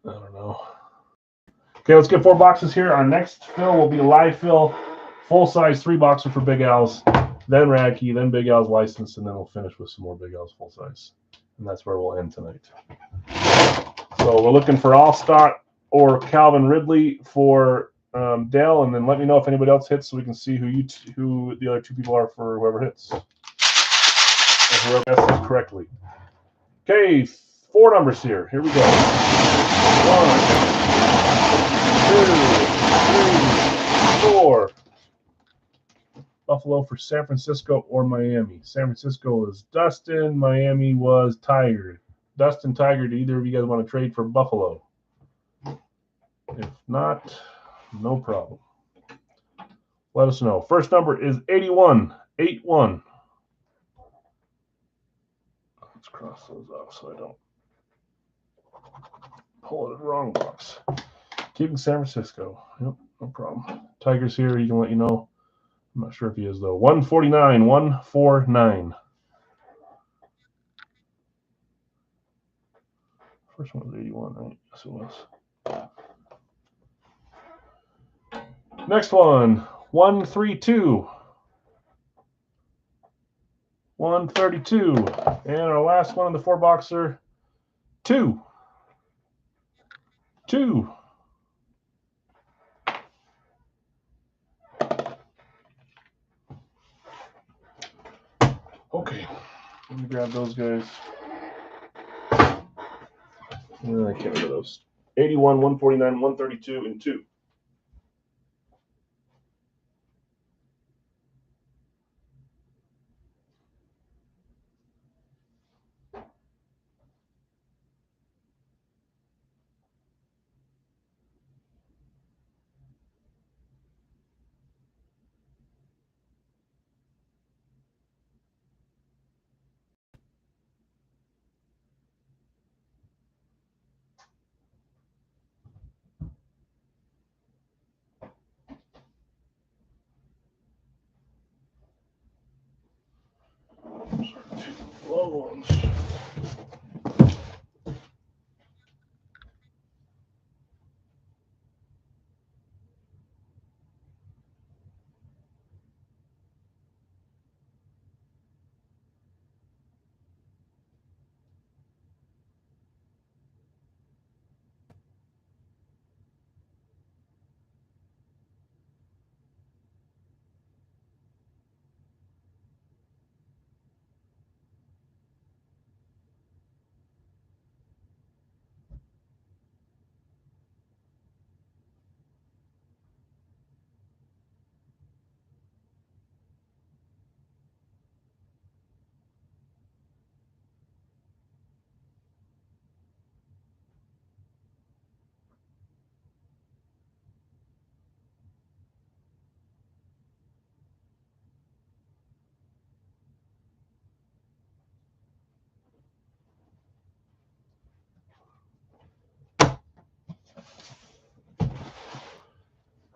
don't know. Okay, let's get 4 boxes here. Our next fill will be live fill, full size 3 boxer for Big Al's, then Radke, then Big Al's license, and then we'll finish with some more Big Al's full size. And that's where we'll end tonight. So we're looking for Allstott or Calvin Ridley for Dale, and then let me know if anybody else hits so we can see who the other 2 people are for whoever hits. And whoever guesses correctly. Okay, 4 numbers here. Here we go. 1, 2, 3, 4. Buffalo for San Francisco or Miami. San Francisco was Dustin. Miami was Tiger. Dustin, Tiger, do either of you guys want to trade for Buffalo? If not, no problem. Let us know. First number is 81. 81. Let's cross those off so I don't pull it in the wrong box. Keeping San Francisco. Yep, no problem. Tiger's here. He can let you know. I'm not sure if he is, though. 149. 149. First one was 81, right? Yes, it was. Next one. 132. 132. And our last one in the 4 boxer. 2. 2. Okay, let me grab those guys. I can't remember those. 81, 149, 132, and 2. Low ones.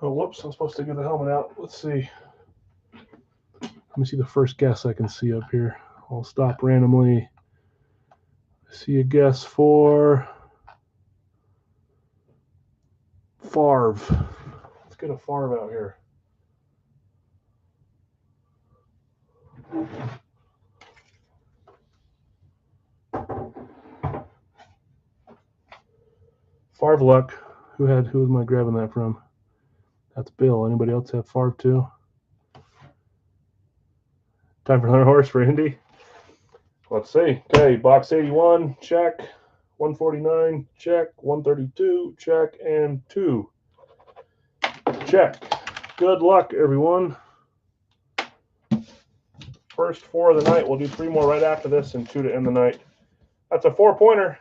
Oh, whoops, I'm supposed to get the helmet out. Let's see. Let me see the first guess I can see up here. I'll stop randomly. I see a guess for Favre. Let's get a Favre out here. Favre luck. Who am I grabbing that from? That's Bill. Anybody else have Favre too? Time for another horse for Indy. Let's see. Okay, box 81, check. 149, check. 132, check. And 2, check. Good luck, everyone. First 4 of the night. We'll do 3 more right after this and 2 to end the night. That's a 4-pointer.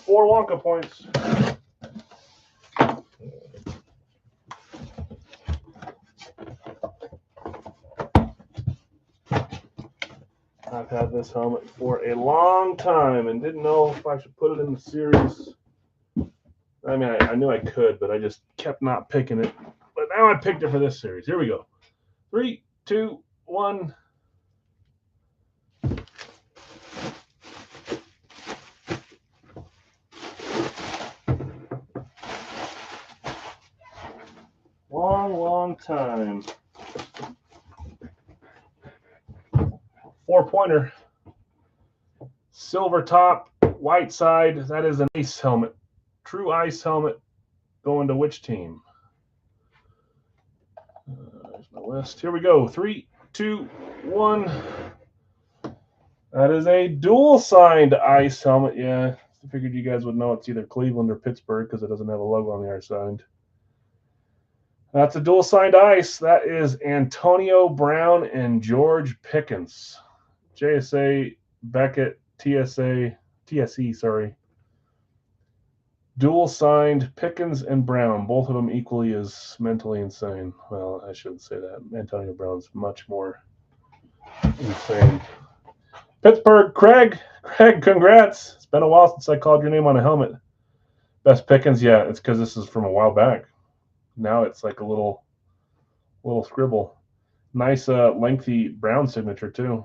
4 Wonka points. I've had this helmet for a long time and didn't know if I should put it in the series. I mean, I knew I could, but I just kept not picking it. But now I picked it for this series. Here we go. 3, 2, 1. Long time. 4-pointer. Silver top, white side. That is an ice helmet. True ice helmet. Going to which team? There's my list. Here we go. 3, 2, 1. That is a dual signed ice helmet. Yeah, I figured you guys would know it's either Cleveland or Pittsburgh because it doesn't have a logo on the other side. That's a dual signed ice. That is Antonio Brown and George Pickens. JSA, Beckett, TSE, sorry. Dual signed Pickens and Brown, both of them equally as mentally insane. Well, I shouldn't say that. Antonio Brown's much more insane. Pittsburgh, Craig, congrats. It's been a while since I called your name on a helmet. Best Pickens, yeah, it's because this is from a while back. Now it's like a little scribble. Nice lengthy Brown signature too.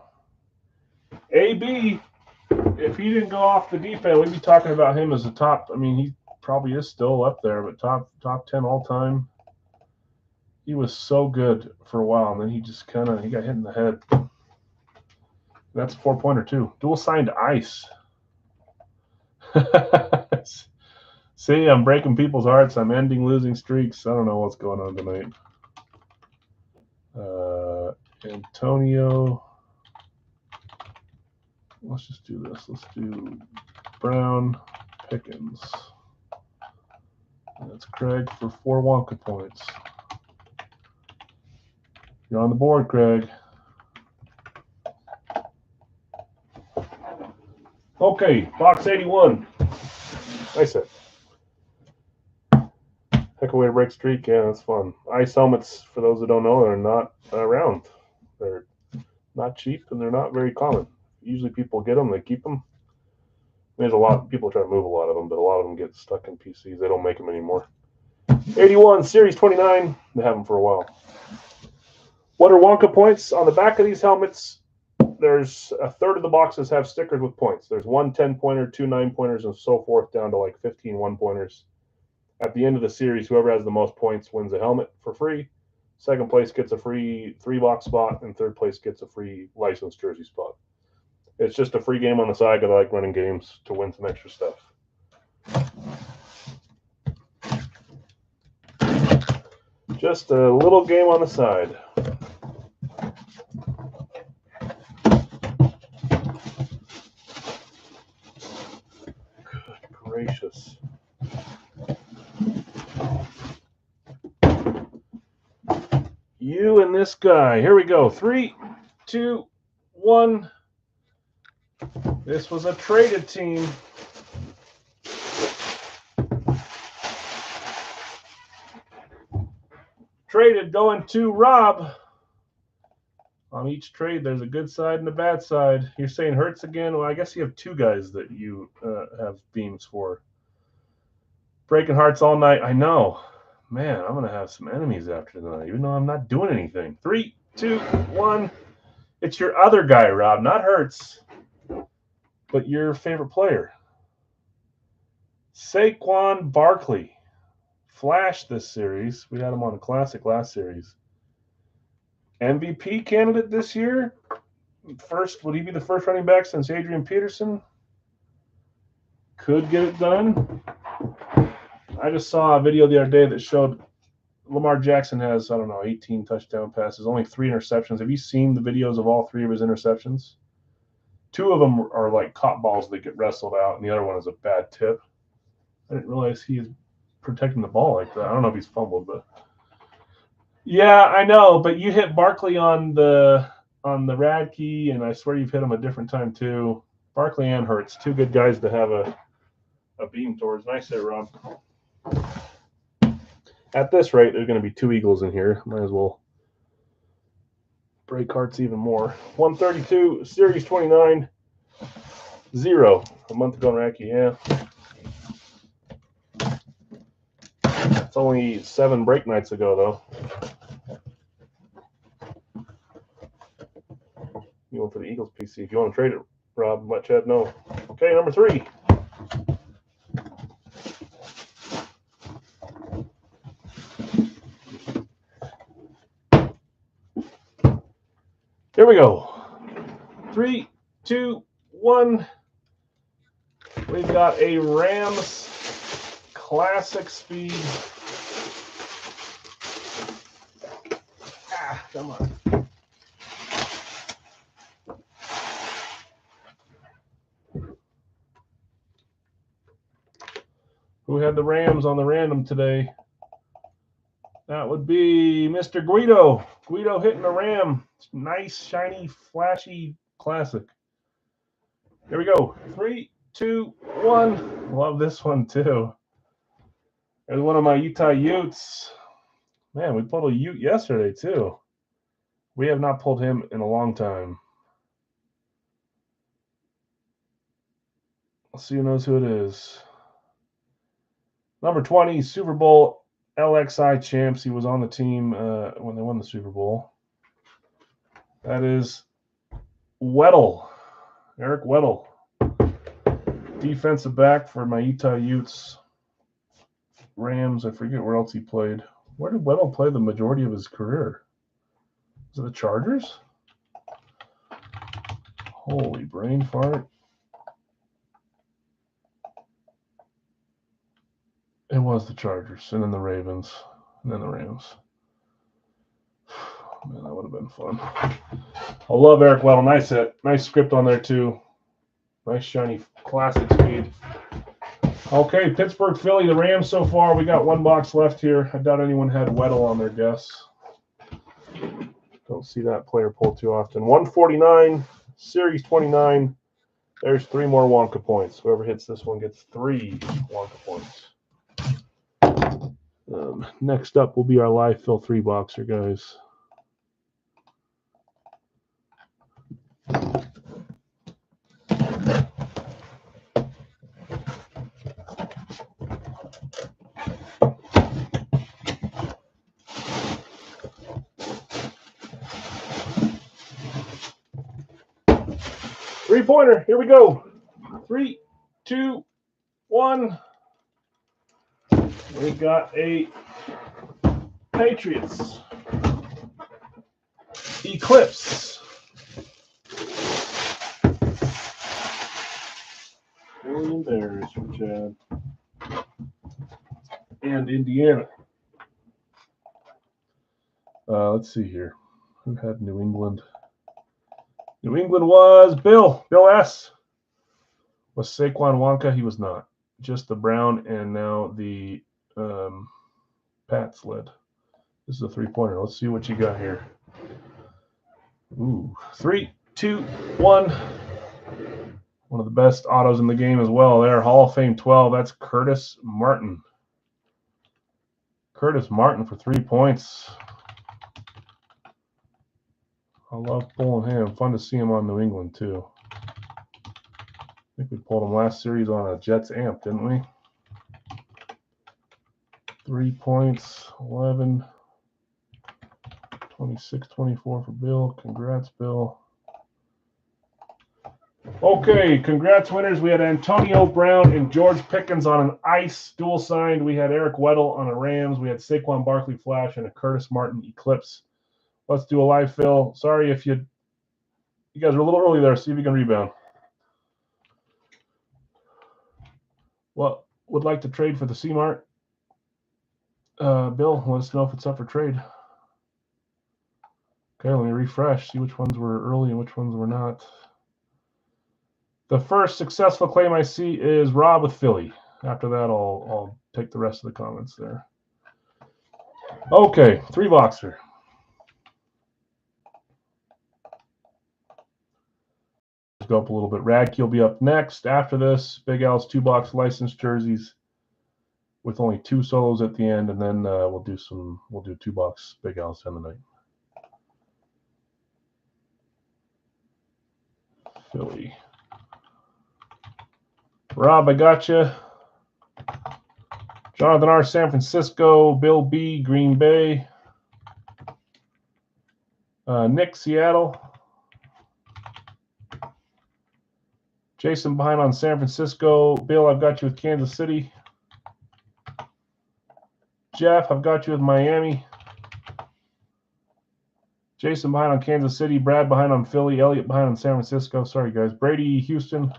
AB, if he didn't go off the deep end, we'd be talking about him as a top. I mean, he probably is still up there, but top 10 all time. He was so good for a while, and then he just got hit in the head. That's a 4-pointer too. Dual signed ice. See, I'm breaking people's hearts. I'm ending losing streaks. I don't know what's going on tonight. Antonio. Let's just do this. Let's do Brown, Pickens. That's Craig for 4 Wonka points. You're on the board, Craig. Okay, box 81. Nice hit. Heck of a way to break streak. Yeah, that's fun. Ice helmets, for those that don't know, are not around. They're not cheap and they're not very common. Usually people get them, they keep them. There's a lot of people try to move a lot of them, but a lot of them get stuck in PCs. They don't make them anymore. 81, Series 29. They have them for a while. What are Wonka points? On the back of these helmets, there's a third of the boxes have stickers with points. There's 1 10-pointer, 2 9-pointers, and so forth down to like 15 1-pointers. At the end of the series, whoever has the most points wins a helmet for free. Second place gets a free 3-box spot, and third place gets a free licensed jersey spot. It's just a free game on the side because I like running games to win some extra stuff. Just a little game on the side. Good gracious. You and this guy. Here we go. 3, 2, 1. This was a traded team. Traded going to Rob. On each trade, there's a good side and a bad side. You're saying Hurts again? Well, I guess you have 2 guys that you have beams for. Breaking hearts all night. I know. Man, I'm going to have some enemies after tonight, even though I'm not doing anything. 3, 2, 1. It's your other guy, Rob, not Hurts, but your favorite player. Saquon Barkley. Flash this series. We had him on a classic last series. MVP candidate this year. Would he be the first running back since Adrian Peterson? Could get it done. I just saw a video the other day that showed Lamar Jackson has, 18 touchdown passes, only 3 interceptions. Have you seen the videos of all 3 of his interceptions? 2 of them are like caught balls that get wrestled out, and the other one is a bad tip. I didn't realize he is protecting the ball like that. I don't know if he's fumbled, but yeah, I know. But you hit Barkley on the Radke, and I swear you've hit him a different time too. Barkley and Hurts, 2 good guys to have a beam towards. Nice there, Rob. At this rate, there's going to be 2 Eagles in here. Might as well break hearts even more. 132, Series 29, 0. A month ago in Radke, yeah. It's only 7 break nights ago, though. You went for the Eagles PC. If you want to trade it, Rob, let Chad know. Okay, number 3. Here we go. 3, 2, 1. We've got a Rams Classic Speed. Come on. Who had the Rams on the random today? That would be Mr. Guido. Guido hitting the Ram. Nice, shiny, flashy classic. Here we go. 3, 2, 1. Love this one too. There's one of my Utah Utes. Man, we pulled a Ute yesterday too. We have not pulled him in a long time. Let's see who knows who it is. Number 20, Super Bowl LXI champs. He was on the team when they won the Super Bowl. That is Weddle. Eric Weddle. Defensive back for my Utah Utes. Rams. I forget where else he played. Where did Weddle play the majority of his career? Was it the Chargers? Holy brain fart. It was the Chargers, and then the Ravens, and then the Rams. Man, that would have been fun. I love Eric Weddle. Nice hit. Nice script on there, too. Nice, shiny, classic speed. Okay, Pittsburgh, Philly, the Rams so far. We got 1 box left here. I doubt anyone had Weddle on their guess. Don't see that player pull too often. 149, Series 29. There's 3 more Wonka points. Whoever hits this one gets 3 Wonka points. Next up will be our live fill 3 boxer, guys. Three-pointer. Here we go. 3, 2, 1. We got a Patriots Eclipse. William Bears for Chad. And Indiana. Let's see here. Who had New England? New England was Bill S. Was Saquon Wonka? He was not. Just the Brown and now the Pats led. This is a 3-pointer. Let's see what you got here. Ooh, 3, 2, 1. One of the best autos in the game as well there. Hall of Fame 12. That's Curtis Martin. Curtis Martin for 3 points. I love pulling him. Fun to see him on New England, too. I think we pulled him last series on a Jets amp, didn't we? 3 points, 11, 26, 24 for Bill. Congrats, Bill. Okay, congrats winners. We had Antonio Brown and George Pickens on an ice dual signed. We had Eric Weddle on a Rams. We had Saquon Barkley Flash and a Curtis Martin Eclipse. Let's do a live fill. Sorry if you guys are a little early there. See if you can rebound. Well, would like to trade for the C-Mart? Bill, let us know if it's up for trade. Okay, let me refresh. See which ones were early and which ones were not. The first successful claim I see is Rob with Philly. After that, I'll take the rest of the comments there. Okay, 3-boxer. Go up a little bit. Radke will be up next. After this, Big Al's 2-box licensed jerseys with only 2 solos at the end, and then we'll do 2-box Big Al's end of the night. Philly. Rob, I got you. Jonathan R, San Francisco. Bill B, Green Bay. Nick, Seattle. Jason behind on San Francisco. Bill, I've got you with Kansas City. Jeff, I've got you with Miami. Jason behind on Kansas City. Brad behind on Philly. Elliot behind on San Francisco. Sorry, guys. Brady, Houston.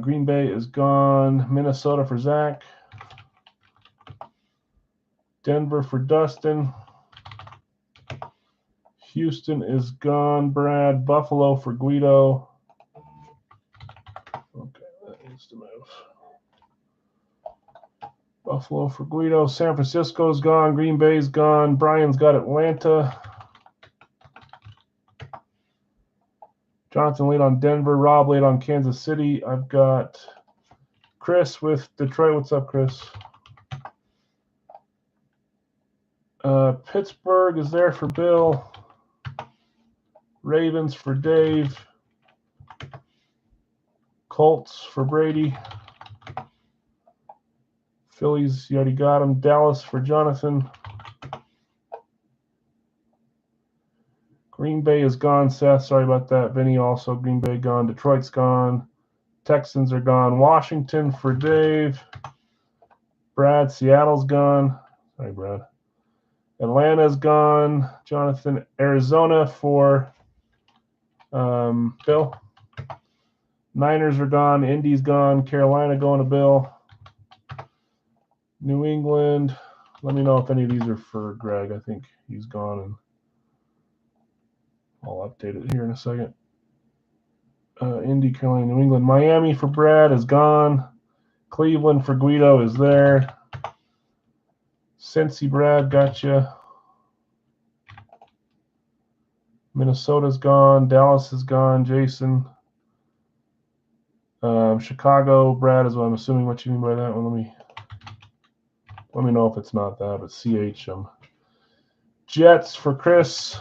Green Bay is gone. Minnesota for Zach. Denver for Dustin. Houston is gone. Brad. Buffalo for Guido. Okay, that needs to move. Buffalo for Guido. San Francisco's gone. Green Bay's gone. Brian's got Atlanta. Jonathan late on Denver. Rob late on Kansas City. I've got Chris with Detroit. What's up, Chris? Pittsburgh is there for Bill. Ravens for Dave. Colts for Brady. Phillies, you already got them. Dallas for Jonathan. Green Bay is gone, Seth. Sorry about that. Vinny also. Green Bay gone. Detroit's gone. Texans are gone. Washington for Dave. Brad, Seattle's gone. Sorry, Brad. Atlanta's gone. Jonathan, Arizona for Bill. Niners are gone. Indy's gone. Carolina going to Bill. New England. Let me know if any of these are for Greg. I think he's gone, and I'll update it here in a second. Indy, Carolina, New England. Miami for Brad is gone. Cleveland for Guido is there. Cincy, Brad, gotcha. Minnesota's gone. Dallas is gone. Jason. Chicago, Brad is what I'm assuming what you mean by that one. Let me know if it's not that, but CH. Jets for Chris.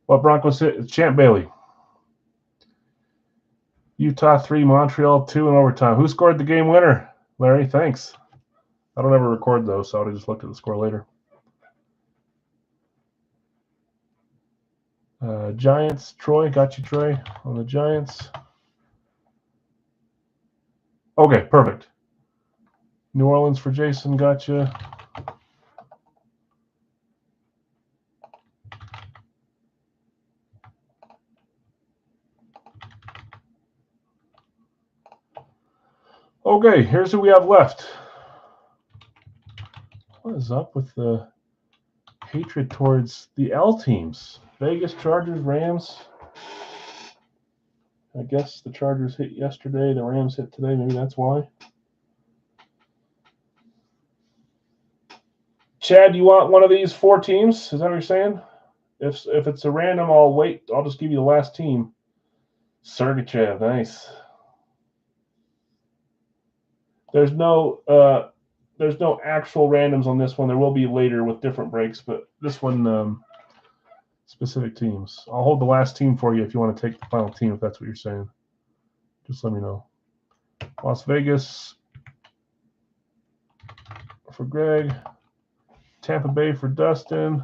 What Broncos hit? Champ Bailey. Utah 3, Montreal 2 in overtime. Who scored the game winner? Larry, thanks. I don't ever record those, so I'll just look at the score later. Giants, Troy, got you, Troy, on the Giants. Okay, perfect. New Orleans for Jason, gotcha. Okay, here's who we have left. What is up with the hatred towards the L teams? Vegas, Chargers, Rams. I guess the Chargers hit yesterday, the Rams hit today. Maybe that's why. Chad, you want one of these 4 teams? Is that what you're saying? If it's a random, I'll wait. I'll just give you the last team. Sergachev, nice. There's no actual randoms on this one. There will be later with different breaks, but this one specific teams. I'll hold the last team for you if you want to take the final team, if that's what you're saying. Just let me know. Las Vegas for Greg. Tampa Bay for Dustin.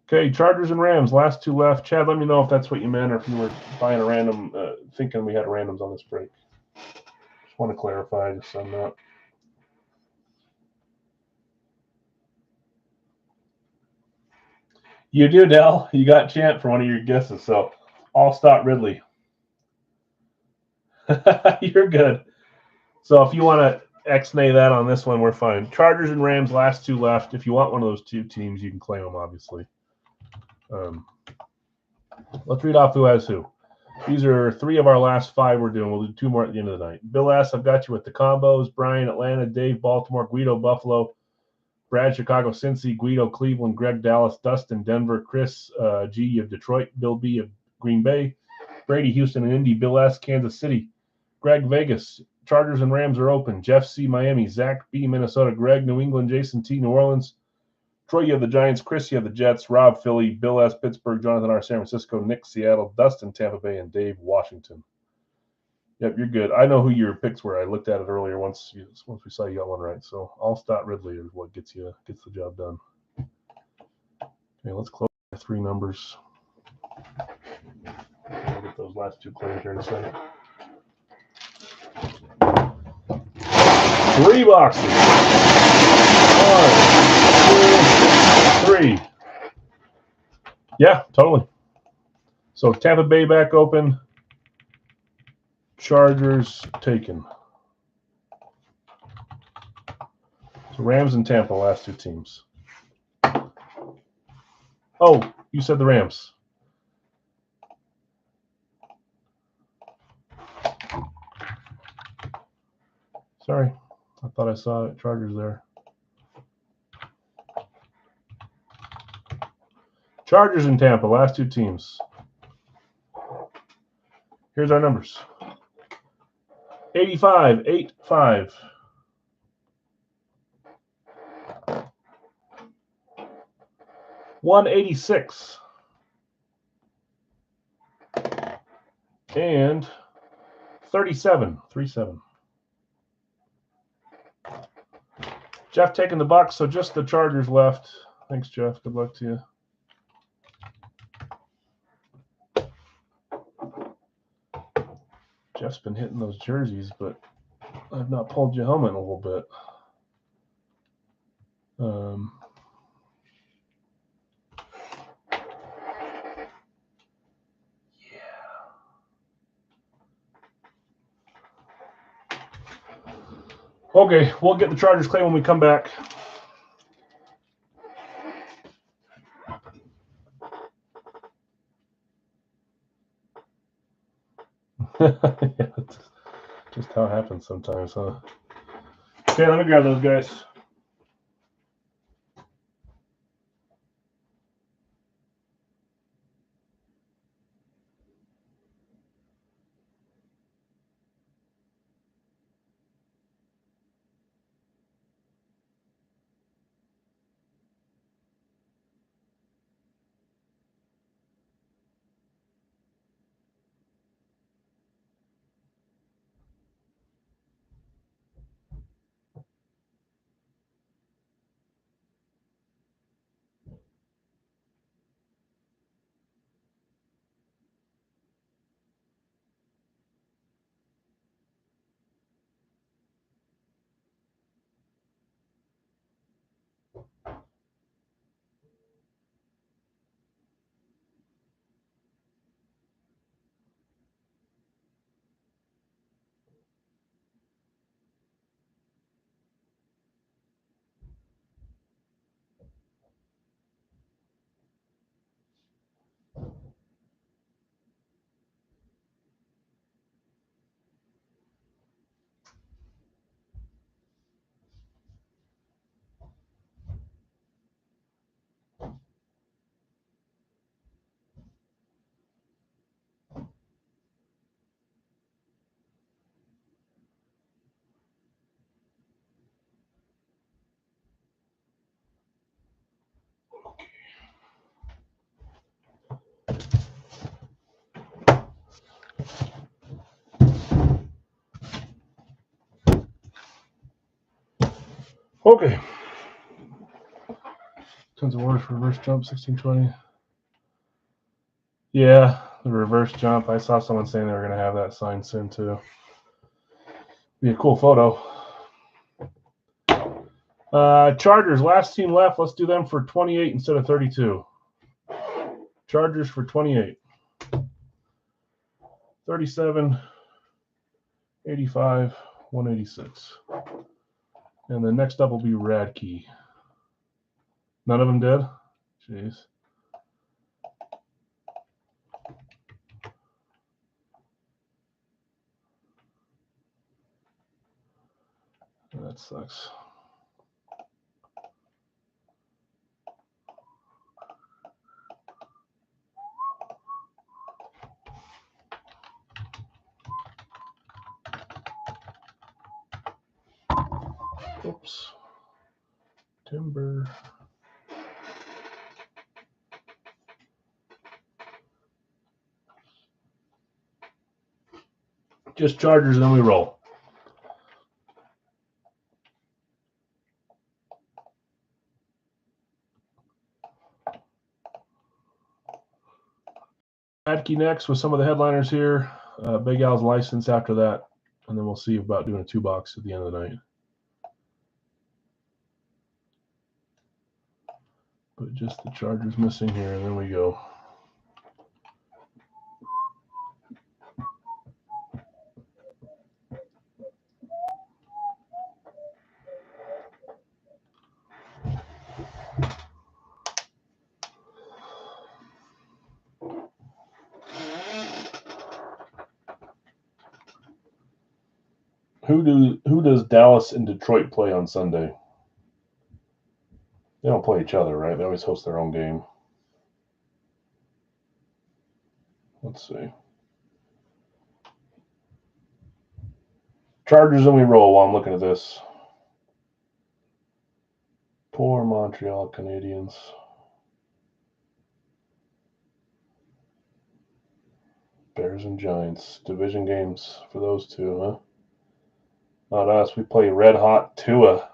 Okay, Chargers and Rams, last 2 left. Chad, let me know if that's what you meant or if you were buying a random, thinking we had randoms on this break. Just want to clarify, just so I'm not. You do, Dell. You got Champ for one of your guesses, so I'll stop Ridley. You're good. So if you want to X-nay that on this one. We're fine. Chargers and Rams, last two left. If you want one of those two teams, you can claim them, obviously. Let's read off who has who. These are 3 of our last 5 we're doing. We'll do 2 more at the end of the night. Bill S., I've got you with the combos. Brian, Atlanta. Dave, Baltimore. Guido, Buffalo. Brad, Chicago. Cincy. Guido, Cleveland. Greg, Dallas. Dustin, Denver. Chris G. of Detroit. Bill B. of Green Bay. Brady, Houston and Indy. Bill S., Kansas City. Greg, Vegas. Chargers and Rams are open. Jeff C., Miami. Zach B., Minnesota. Greg, New England. Jason T., New Orleans. Troy, you have the Giants. Chris, you have the Jets. Rob, Philly. Bill S., Pittsburgh. Jonathan R., San Francisco. Nick, Seattle. Dustin, Tampa Bay. And Dave, Washington. Yep, you're good. I know who your picks were. I looked at it earlier once we saw you got one right. So Allstott Ridley is what gets the job done. Okay, let's close our 3 numbers. I'll get those last 2 cleared here in a second. 3 boxes. 1, 2, 3. Yeah, totally. So Tampa Bay back open. Chargers taken. So Rams and Tampa, last 2 teams. Oh, you said the Rams. Sorry, I thought I saw Chargers there. Chargers and Tampa, last 2 teams. Here's our numbers. 85, 8, 5. 186. And 37, 37. Jeff taking the Bucks, so just the Chargers left. Thanks, Jeff. Good luck to you. Jeff's been hitting those jerseys, but I've not pulled your helmet in a little bit. Okay, we'll get the Chargers claim when we come back. Yeah, that's just how it happens sometimes, huh? Okay, let me grab those guys. Okay. Tons of orders for reverse jump, 1620. Yeah, the reverse jump. I saw someone saying they were going to have that signed soon, too. Be a cool photo. Chargers, last team left. Let's do them for 28 instead of 32. Chargers for 28. 37, 85, 186. And then next up will be Radke. None of them did? Jeez. That sucks. Oops. Timber. Just Chargers, and then we roll. Radke next with some of the headliners here. Big Al's license after that, and then we'll see about doing a 2-box at the end of the night. But just the Chargers missing here, and then we go. Who does Dallas and Detroit play on Sunday? They don't play each other, right? They always host their own game. Let's see. Chargers, and we roll while I'm looking at this. Poor Montreal Canadiens. Bears and Giants. Division games for those two, huh? Not us. We play red hot Tua.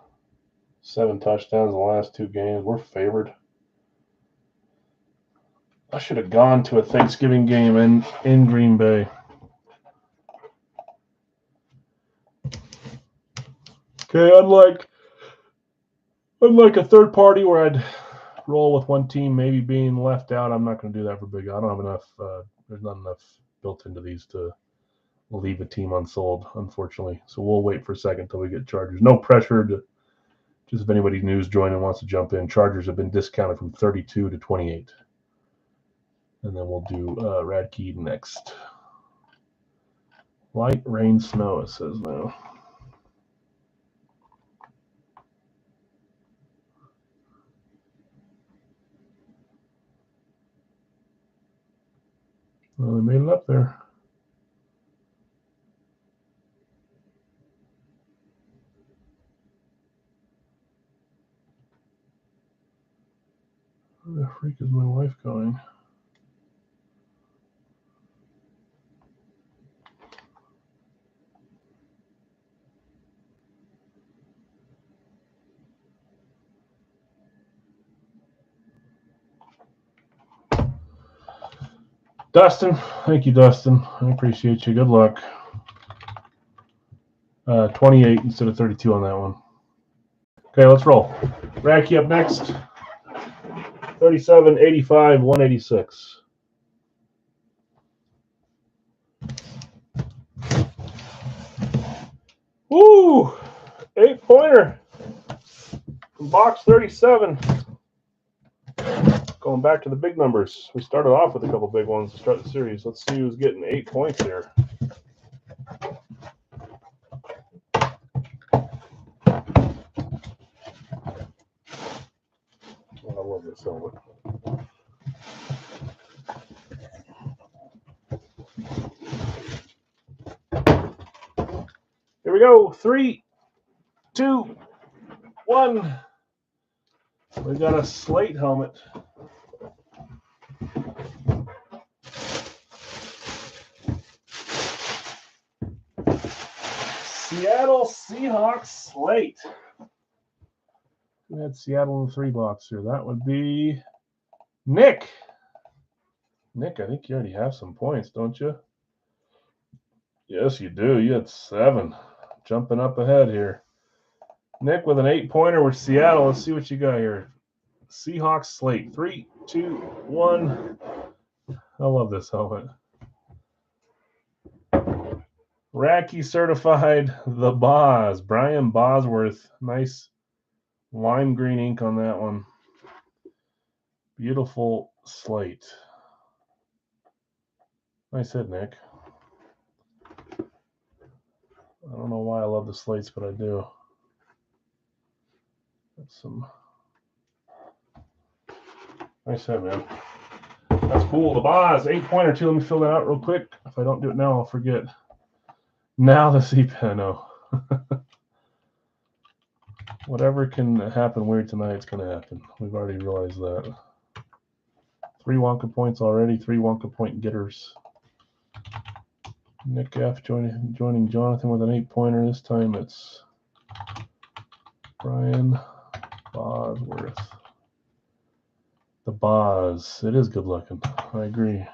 7 touchdowns in the last 2 games. We're favored. I should have gone to a Thanksgiving game in Green Bay. Okay, unlike a third party where I'd roll with one team maybe being left out, I'm not going to do that for Big Al. I don't have enough. There's not enough built into these to leave a team unsold, unfortunately. So we'll wait for a second until we get Chargers. No pressure to just if anybody new's joining wants to jump in. Chargers have been discounted from 32 to 28. And then we'll do Radke next. Light rain, snow, it says now. Well, they made it up there. Where the freak is my wife going? Dustin, thank you, Dustin. I appreciate you. Good luck. 28 instead of 32 on that one. Okay, let's roll. Radke up next. 37, 85, 186. Woo! 8-pointer. Box 37. Going back to the big numbers. We started off with a couple big ones to start the series. Let's see who's getting 8 points here. Oh, I love this helmet. Here we go. 3, 2, 1. We got a slate helmet. Seattle Seahawks slate. We had Seattle in the 3-box here. That would be Nick. Nick, I think you already have some points, don't you? Yes, you do. You had 7. Jumping up ahead here. Nick with an 8-pointer with Seattle. Let's see what you got here. Seahawks slate. 3, 2, 1. I love this helmet. Radke certified the Boz. Brian Bosworth. Nice lime green ink on that one. Beautiful slate. Nice hit, Nick. I don't know why I love the slates, but I do. That's some nice hit, man. That's cool. The Boz, 8-pointer too. Let me fill that out real quick. If I don't do it now, I'll forget. Now the C-pen. No. Whatever can happen weird tonight, it's going to happen. We've already realized that. 3 Wonka points already. 3 Wonka point getters. Nick F. joining Jonathan with an 8-pointer. This time it's Brian Bosworth. The Boz. It is good looking. I agree.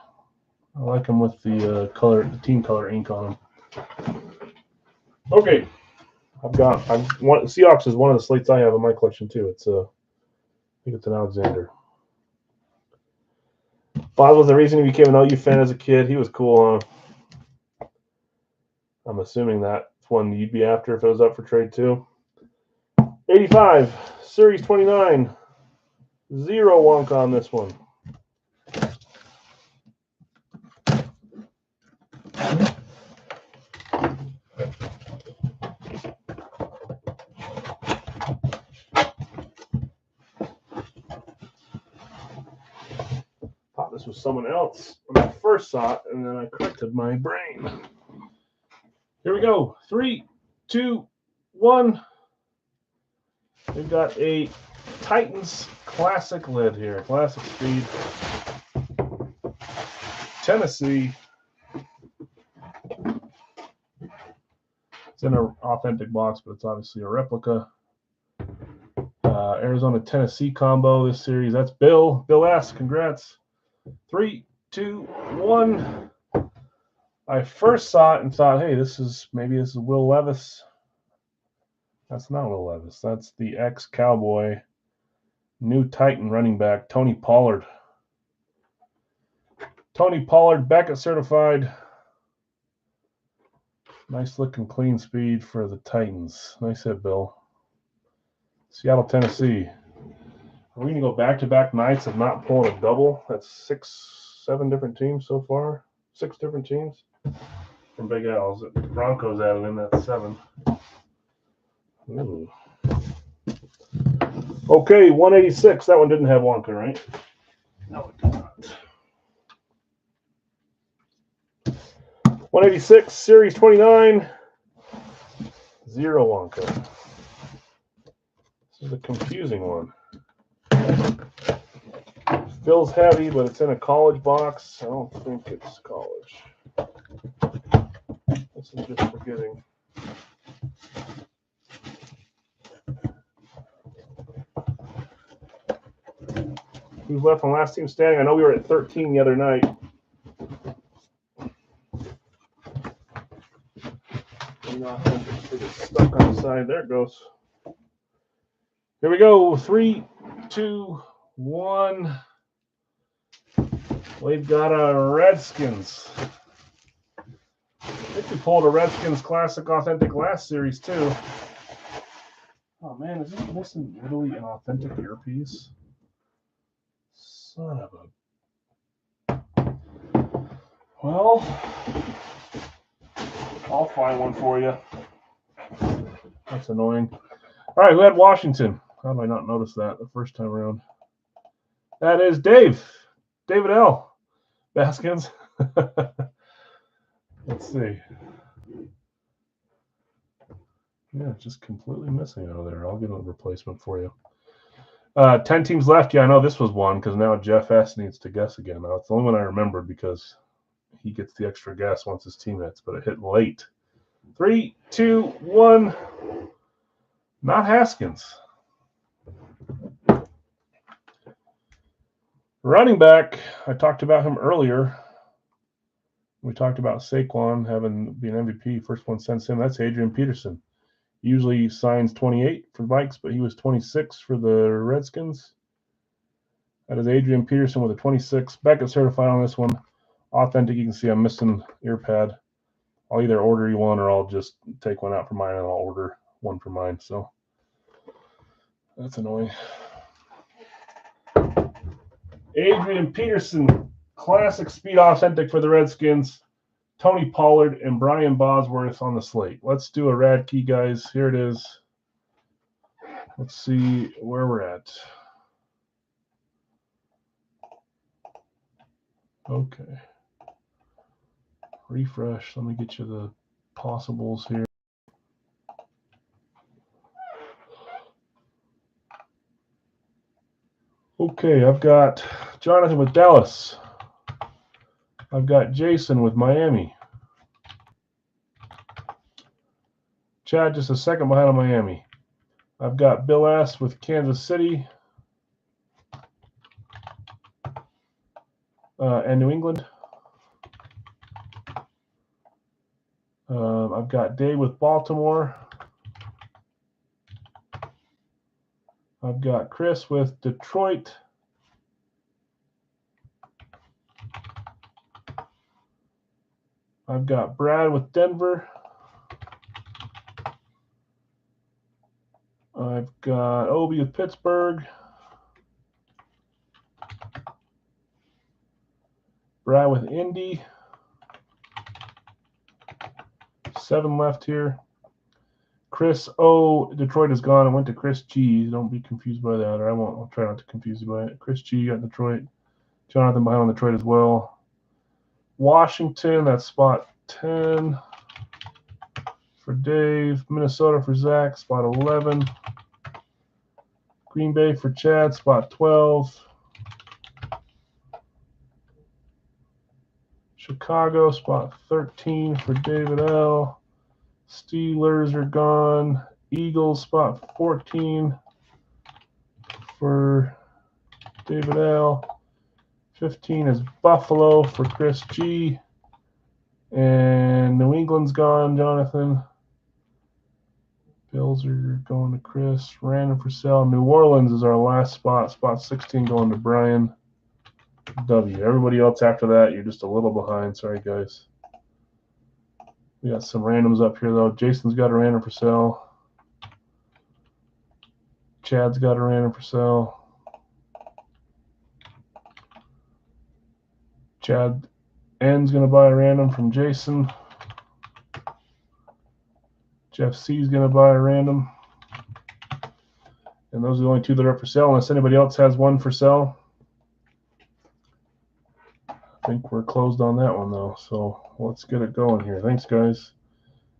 I like them with the the team color ink on them. Okay. Seahawks is one of the slates I have in my collection too. It's I think it's an Alexander. Boz was the reason he became an OU fan as a kid. He was cool, huh? I'm assuming that's one you'd be after if it was up for trade too. 85, Series 29. 0 Wonka on this one. Thought this was someone else when I first saw it, and then I corrected my brain. Here we go. 3, 2, 1. We've got a Titans Classic lid here. Classic Speed. Tennessee. It's in an authentic box, but it's obviously a replica. Arizona Tennessee combo this series. That's Bill. Bill S. Congrats. 3, 2, 1. I first saw it and thought, hey, maybe this is Will Levis. That's not Will Levis. That's the ex-Cowboy, new Titan running back, Tony Pollard. Tony Pollard, Beckett certified. Nice looking clean speed for the Titans. Nice hit, Bill. Seattle, Tennessee. Are we going to go back-to-back nights of not pulling a double? That's 6, 7 different teams so far. 6 different teams from Big Al's. Broncos added in, that's 7. Ooh. Okay, 186. That one didn't have Wonka, right? No, it did not. 186, Series 29. 0 Wonka. This is a confusing one. Feels heavy, but it's in a college box. I don't think it's college. This is just forgetting. Who's left on last team standing? I know we were at 13 the other night. Stuck on the side. There it goes. Here we go. 3, 2, 1. We've got a Redskins. I think we pulled a Redskins Classic Authentic last series too. Oh man, is this missing really an authentic earpiece? Son of a... Well, I'll find one for you. That's annoying. All right, who had Washington? How did I not notice that the first time around? That is Dave. David L. Baskins. Let's see. Yeah, just completely missing out of there. I'll get a replacement for you. 10 teams left. Yeah, I know this was one because now Jeff S. needs to guess again. Now, it's the only one I remembered because he gets the extra guess once his team hits, but it hit late. 3, 2, 1. Not Haskins. Running back, I talked about him earlier. We talked about Saquon having been MVP, first one since him. That's Adrian Peterson. Usually signs 28 for Vikes, but he was 26 for the Redskins. That is Adrian Peterson with a 26. Beckett certified on this one. Authentic, you can see I'm missing ear pad. I'll either order you one or I'll just take one out for mine and I'll order one for mine. So that's annoying. Adrian Peterson, classic speed authentic for the Redskins. Tony Pollard and Brian Bosworth on the slate. Let's do a Radke, guys. Here it is. Let's see where we're at. Okay. Refresh. Let me get you the possibles here. Okay, I've got Jonathan with Dallas. I've got Jason with Miami. Chad just a second behind on Miami. I've got Bill S. with Kansas City and New England. I've got Dave with Baltimore. I've got Chris with Detroit. I've got Brad with Denver. I've got Obi with Pittsburgh. Brad with Indy. 7 left here. Chris O. Detroit is gone. I went to Chris G. Don't be confused by that, or I won't. I'll try not to confuse you by it. Chris G. got Detroit. Jonathan behind on Detroit as well. Washington, that's spot 10 for Dave. Minnesota for Zach, spot 11. Green Bay for Chad, spot 12. Chicago, spot 13 for David L. Steelers are gone. Eagles, spot 14 for David L. 15 is Buffalo for Chris G. And New England's gone, Jonathan. Bills are going to Chris. Random for sale. New Orleans is our last spot. Spot 16 going to Brian W. Everybody else after that, you're just a little behind. Sorry, guys. We got some randoms up here, though. Jason's got a random for sale. Chad's got a random for sale. Chad N's going to buy a random from Jason. Jeff C's going to buy a random. And those are the only 2 that are up for sale, unless anybody else has one for sale. I think we're closed on that one, though. So let's get it going here. Thanks, guys.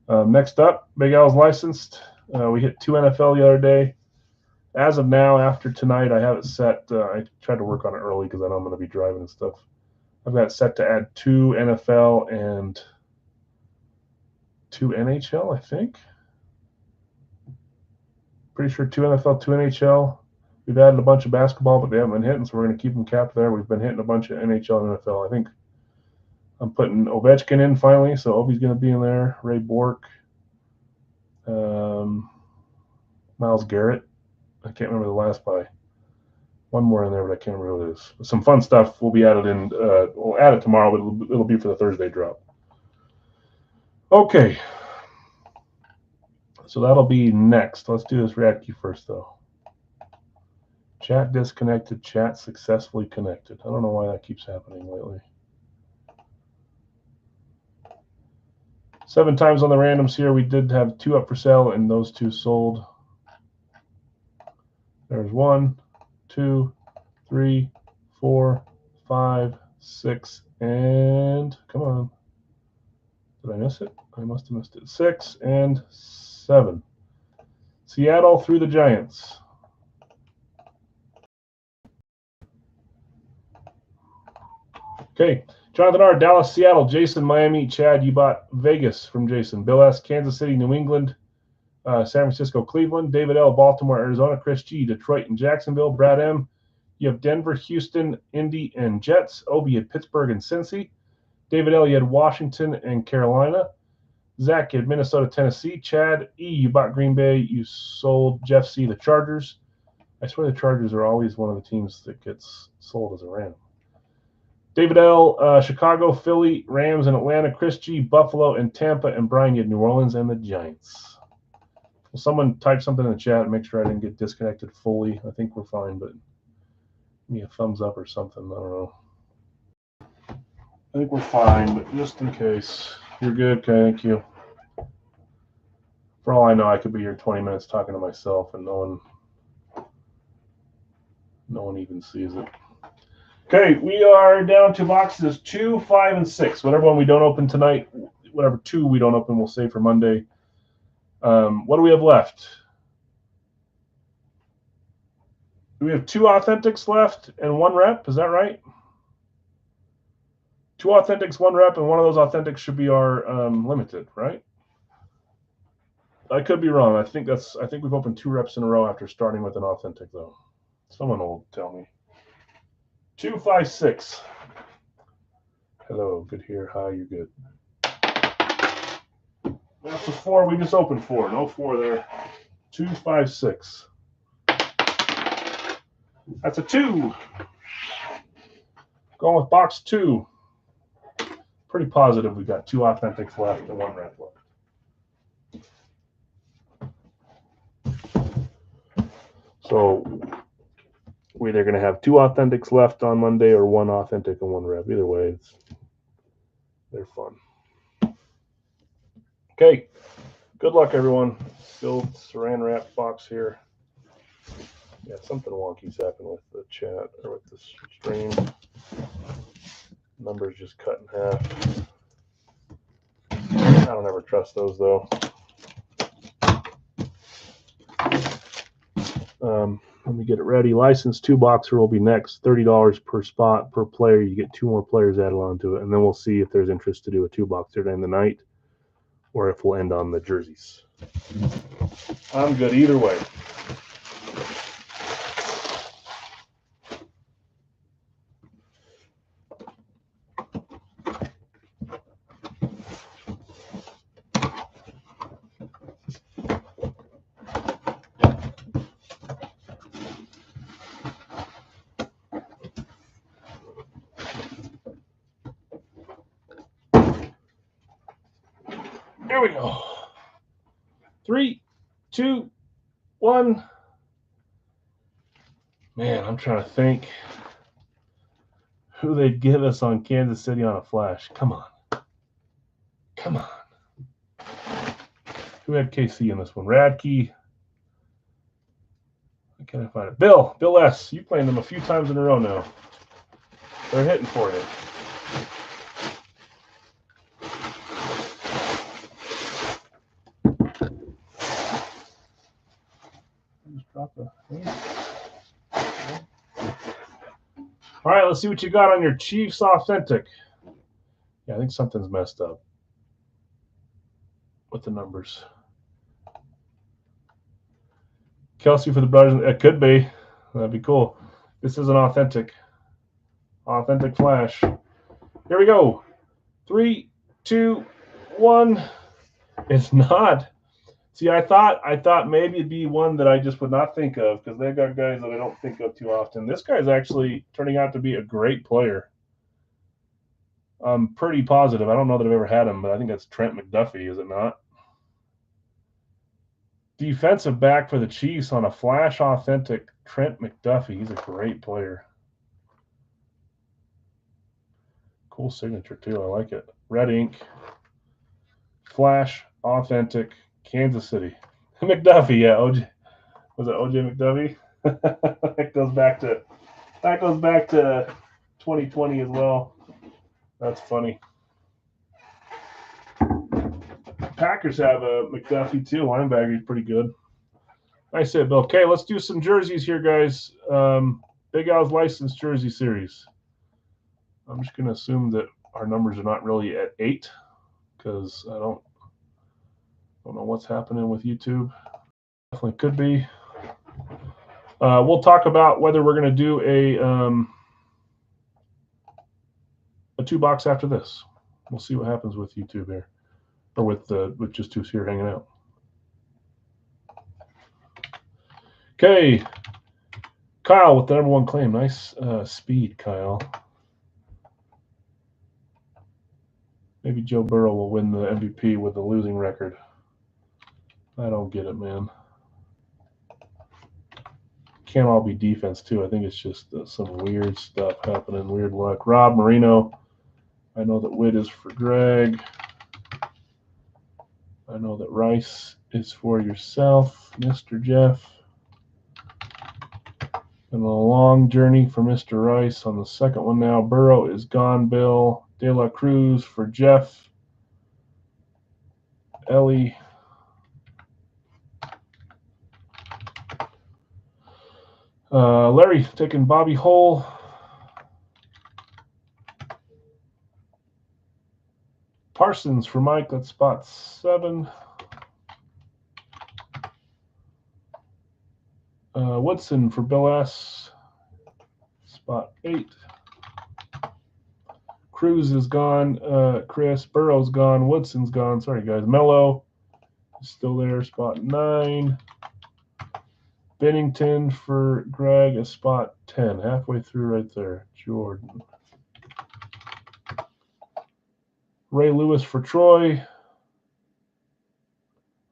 Next up, Big Al's licensed. We hit 2 NFL the other day. As of now, after tonight, I have it set. I tried to work on it early because I know I'm going to be driving and stuff. I've got it set to add 2 NFL and 2 NHL, I think. Pretty sure 2 NFL, 2 NHL. We've added a bunch of basketball, but they haven't been hitting, so we're going to keep them capped there. We've been hitting a bunch of NHL and NFL. I think I'm putting Ovechkin in finally, so Obi's going to be in there. Ray Bork. Myles Garrett. I can't remember the last buy. One more in there, but I can't remember who it is. Some fun stuff will be added in. We'll add it tomorrow, but it'll be for the Thursday drop. Okay. So that'll be next. Let's do this Radke first, though. Chat disconnected. Chat successfully connected. I don't know why that keeps happening lately. 7 times on the randoms here. We did have 2 up for sale, and those 2 sold. There's 1, 2, 3, 4, 5, 6, and come on. Did I miss it? I must have missed it. 6 and 7. Seattle through the Giants. Okay. Jonathan R. Dallas, Seattle. Jason, Miami. Chad, you bought Vegas from Jason. Bill S. Kansas City, New England. San Francisco, Cleveland. David L. Baltimore, Arizona. Chris G. Detroit and Jacksonville. Brad M. You have Denver, Houston, Indy, and Jets. Obi had Pittsburgh and Cincy. David L. You had Washington and Carolina. Zach, you had Minnesota, Tennessee. Chad E. You bought Green Bay. You sold Jeff C. the Chargers. I swear the Chargers are always one of the teams that gets sold as a random. David L., Chicago, Philly, Rams, and Atlanta. Chris G., Buffalo, and Tampa. And Brian, you had New Orleans and the Giants. Well, someone type something in the chat and make sure I didn't get disconnected fully. I think we're fine, but give me a thumbs up or something. I don't know. I think we're fine, but just in case. You're good? Okay, thank you. For all I know, I could be here 20 minutes talking to myself and no one even sees it. Okay, we are down to boxes 2, 5, and 6. Whatever one we don't open tonight, whatever 2 we don't open, we'll save for Monday. What do we have left? Do we have 2 authentics left and 1 rep? Is that right? 2 authentics, 1 rep, and one of those authentics should be our limited, right? I could be wrong. I think we've opened 2 reps in a row after starting with an authentic, though. Someone will tell me. 2, 5, 6. Hello, good here. Hi, you're good. That's the 4 we just opened 4. No 4 there. 2, 5, 6. That's a 2. Going with box 2. Pretty positive we got 2 authentics left and 1 rep left. So we're either going to have 2 authentics left on Monday or 1 authentic and 1 rep. Either way, they're fun. Okay. Good luck, everyone. Still saran wrap box here. Yeah, something wonky's happened with the chat or with the stream. Numbers just cut in half. I don't ever trust those, though. Let me get it ready. Licensed 2-boxer will be next. $30 per spot per player. You get 2 more players added onto it, and then we'll see if there's interest to do a 2-boxer to end the night, or if we'll end on the jerseys. I'm good either way. Here we go. 3, 2, 1. Man, I'm trying to think who they'd give us on Kansas City on a flash. Come on. Come on. Who had KC in this one? Radke. Can I find it? Bill S. You playing them a few times in a row now. They're hitting for you. Just drop the thing. All right, let's see what you got on your Chiefs authentic. Yeah, I think something's messed up with the numbers. Kelsey for the brothers. It could be. That'd be cool. This is an authentic flash. Here we go. 3, 2, 1. It's not. See, I thought maybe it'd be one that I just would not think of because they've got guys that I don't think of too often. This guy's actually turning out to be a great player. I'm pretty positive. I don't know that I've ever had him, but I think that's Trent McDuffie, is it not? Defensive back for the Chiefs on a flash authentic Trent McDuffie. He's a great player. Cool signature, too. I like it. Red ink. Flash authentic Kansas City. McDuffie, yeah. OJ. Was it OJ McDuffie? that goes back to 2020 as well. That's funny. Packers have a McDuffie too. Linebacker, he's pretty good. Nice hit, Bill. Okay, let's do some jerseys here, guys. Big Al's licensed jersey series. I'm just going to assume that our numbers are not really at 8 because I don't know what's happening with YouTube. Definitely could be. We'll talk about whether we're going to do a 2-box after this. We'll see what happens with YouTube here. Or with just 2 here hanging out. Okay, Kyle with the #1 claim. Nice speed, Kyle. Maybe Joe Burrow will win the MVP with the losing record. I don't get it, man. Can't all be defense, too. I think it's just some weird stuff happening, weird luck. Rob Marino. I know that Witt is for Greg. I know that Rice is for yourself, Mr. Jeff. And a long journey for Mr. Rice on the second one now. Burrow is gone, Bill. De La Cruz for Jeff. Ellie. Larry taking Bobby Hole. Parsons for Mike. That's spot 7. Woodson for Bill S. Spot 8. Cruz is gone. Chris. Burrow's gone. Woodson's gone. Sorry, guys. Mello is still there. Spot 9. Bennington for Greg is spot 10. Halfway through right there. Jordan. Ray Lewis for Troy.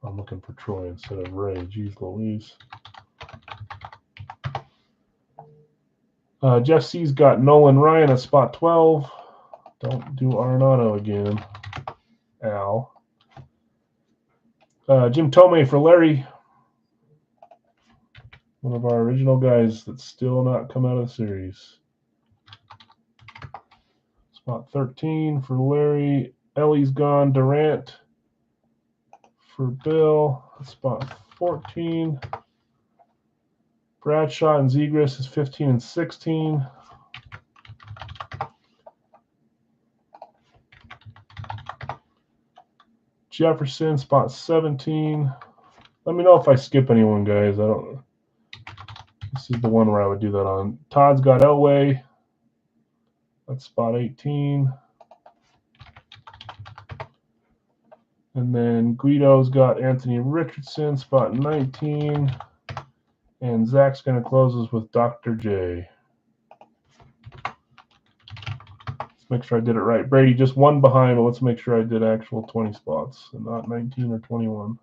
I'm looking for Troy instead of Ray. Jeez Louise. Jeff C's got Nolan Ryan at spot 12. Don't do Arenado again. Al. Jim Tomei for Larry. One of our original guys that's still not come out of the series. Spot 13 for Larry. Ellie's gone. Durant for Bill. Spot 14. Bradshaw and Zegras is 15 and 16. Jefferson, spot 17. Let me know if I skip anyone, guys. I don't. This is the one where I would do that on. Todd's got Elway. That's spot 18. And then Guido's got Anthony Richardson, spot 19. And Zach's going to close us with Dr. J. Let's make sure I did it right. Brady, just one behind, but let's make sure I did actual 20 spots and not 19 or 21.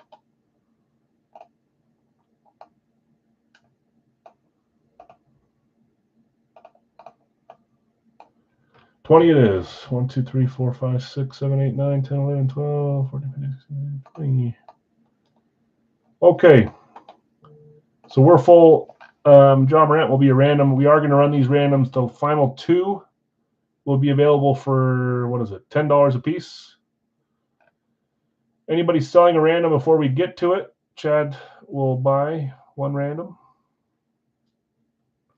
$20 it is. 1, 2, 3, 4, 5, 6, 7, 8, 9, 10, 11, 12, 14, 15, 16, 20. Okay. So we're full. John Morant will be a random. We are going to run these randoms. The final 2 will be available for, what is it, $10 a piece. Anybody selling a random before we get to it, Chad will buy 1 random.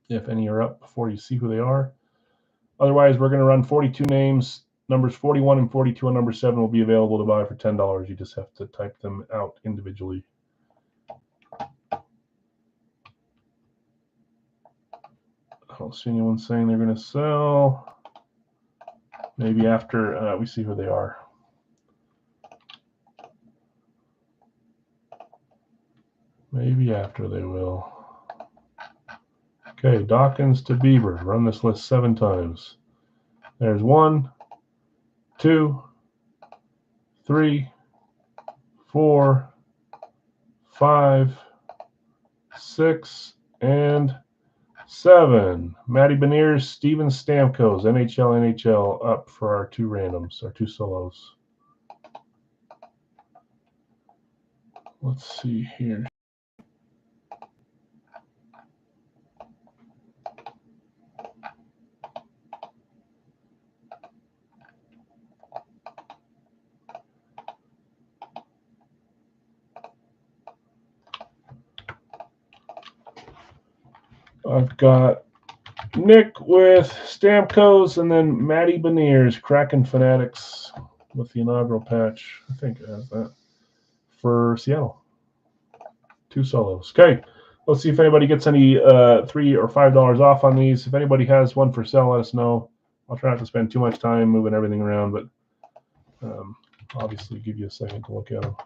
If any are up before you see who they are. Otherwise, we're going to run 42 names. Numbers 41 and 42 on number 7 will be available to buy for $10. You just have to type them out individually. I don't see anyone saying they're going to sell. Maybe after we see who they are. Maybe after they will. Okay, Dawkins to Bieber. Run this list 7 times. There's 1, 2, 3, 4, 5, 6, and 7. Matty Beniers, Steven Stamkos, NHL up for our 2 randoms, our 2 solos. Let's see here. I've got Nick with Stamkos and then Matty Beniers, Kraken Fanatics with the inaugural patch. I think it has that for Seattle. 2 solos. Okay, let's see if anybody gets any $3 or $5 off on these. If anybody has one for sale, let us know. I'll try not to spend too much time moving everything around, but obviously give you a second to look at them.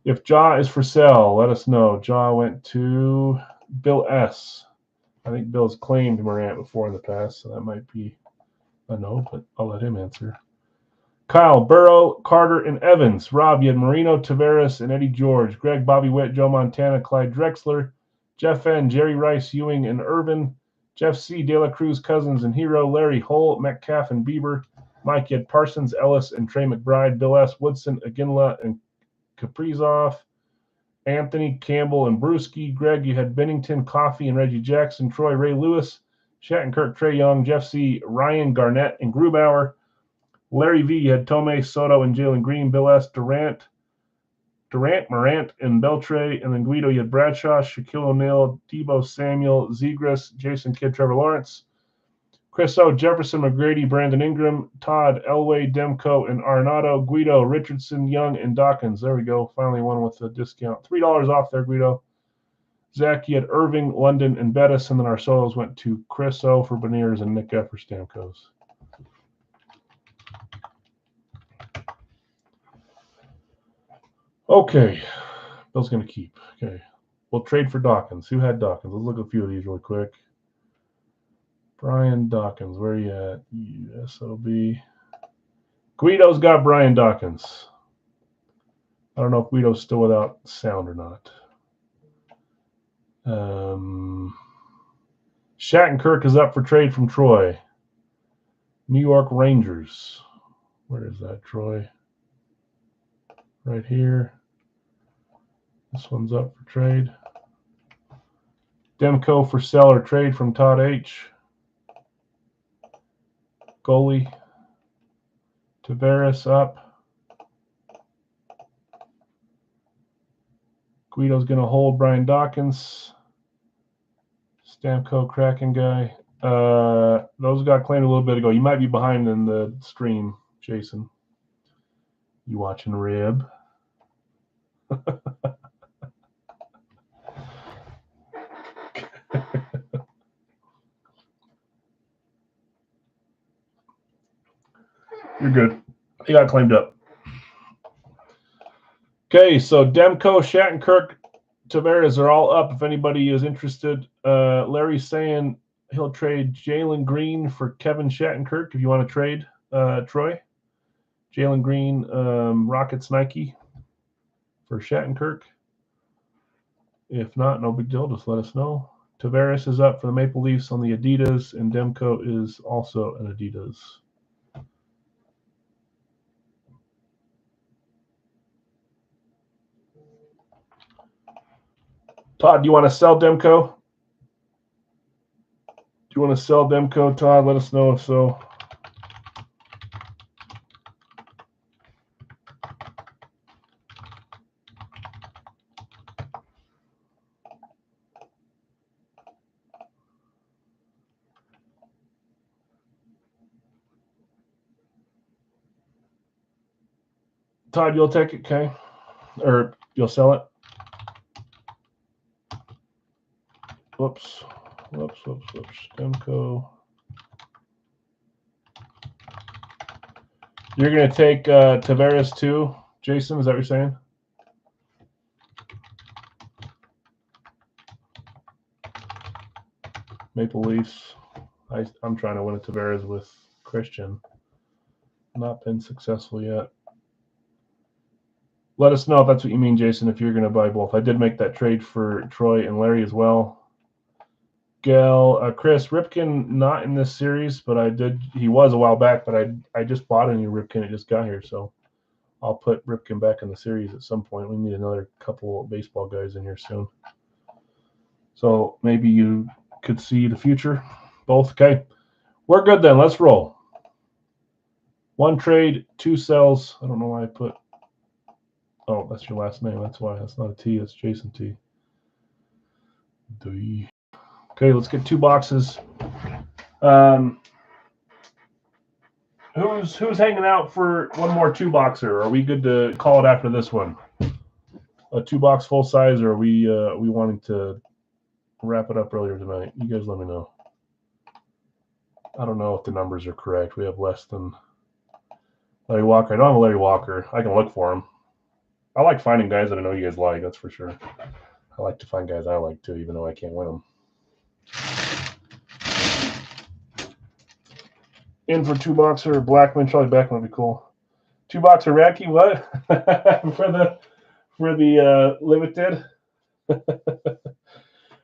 If Jaw is for sale, let us know. Jaw went to Bill S. I think Bill's claimed Morant before in the past, so that might be a no, but I'll let him answer. Kyle, Burrow, Carter, and Evans. Rob, you had Marino, Tavares, and Eddie George. Greg, Bobby Witt, Joe Montana, Clyde Drexler. Jeff N., Jerry Rice, Ewing, and Irvin. Jeff C., De La Cruz, Cousins, and Hero. Larry, Hull, Metcalf, and Bieber. Mike, you had Parsons, Ellis, and Trey McBride. Bill S., Woodson, Aginla, and Kaprizov. Anthony, Campbell, and Brewski. Greg, you had Bennington, Coffey, and Reggie Jackson. Troy, Ray Lewis. Shattenkirk, Trey Young. Jeff C., Ryan, Garnett, and Grubauer. Larry V., you had Tomei, Soto, and Jalen Green. Bill S., Durant, Morant, and Beltre. And then Guido, you had Bradshaw, Shaquille O'Neal, Debo Samuel, Zegras, Jason Kidd, Trevor Lawrence. Chris O., Jefferson, McGrady, Brandon Ingram, Todd, Elway, Demko, and Arenado. Guido, Richardson, Young, and Dawkins. There we go. Finally one with a discount. $3 off there, Guido. Zach, you had Irving, London, and Bettis. And then our solos went to Chris O. for Beniers and Nick F. for Stamkos. Okay, Bill's going to keep. Okay, we'll trade for Dawkins. Who had Dawkins? Let's look at a few of these really quick. Brian Dawkins, where are you at? SOB. Guido's got Brian Dawkins. I don't know if Guido's still without sound or not. Shattenkirk is up for trade from Troy. New York Rangers. Where is that, Troy? Right here. This one's up for trade. Demko for sell or trade from Todd H. Goalie. Tavares up. Guido's going to hold Brian Dawkins. Stamko, Kraken guy. Those got claimed a little bit ago. You might be behind in the stream, Jason. You watching Rib? You're good. You got claimed up. Okay, so Demko, Shattenkirk, Tavares are all up if anybody is interested. Larry's saying he'll trade Jalen Green for Kevin Shattenkirk if you want to trade, Troy. Jalen Green, Rockets Nike for Shattenkirk. If not, no big deal. Just let us know. Tavares is up for the Maple Leafs on the Adidas, and Demko is also an Adidas. Todd, do you want to sell Demko? Do you want to sell Demko, Todd? Let us know if so. Todd, you'll take it, okay? Or you'll sell it? Whoops. Demko. You're going to take Tavares too, Jason? Is that what you're saying? Maple Leafs. I'm trying to win a Tavares with Christian. Not been successful yet. Let us know if that's what you mean, Jason, if you're going to buy both. I did make that trade for Troy and Larry as well. Chris, Ripken not in this series, but I did. He was a while back, but I just bought a new Ripken. It just got here, so I'll put Ripken back in the series at some point. We need another couple of baseball guys in here soon. So maybe you could see the future. Both, okay. We're good then. Let's roll. One trade, two sells. I don't know why I put. Oh, that's your last name. That's why. That's not a T. That's Jason T. Okay, let's get two boxes. Who's hanging out for one more two-boxer? Are we good to call it after this one? A two-box full size, or are we wanting to wrap it up earlier tonight? You guys let me know. I don't know if the numbers are correct. We have less than Larry Walker. I don't have a Larry Walker. I can look for him. I like finding guys that I know you guys like, that's for sure. I like to find guys I like too, even though I can't win them. In for two boxer, Blackman, Charlie Beckman would be cool. 2-boxer Radke, what? for the limited.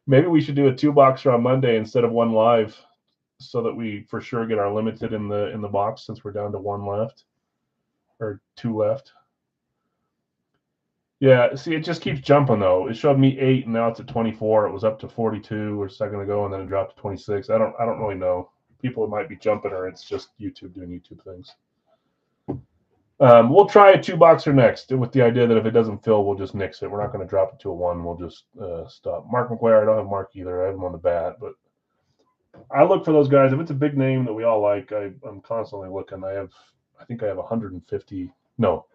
Maybe we should do a 2-boxer on Monday instead of one live, so that we for sure get our limited in the box, since we're down to 1 left or 2 left. Yeah, see, it just keeps jumping though. It showed me 8, and now it's at 24. It was up to 42 a second ago, and then it dropped to 26. I don't really know. People might be jumping, or it's just YouTube doing YouTube things. We'll try a 2-boxer next, with the idea that if it doesn't fill, we'll just nix it. We're not going to drop it to a 1. We'll just stop. Mark McGuire, I don't have Mark either. I have him on the bat, but I look for those guys. If it's a big name that we all like, I'm constantly looking. I think I have 150. No,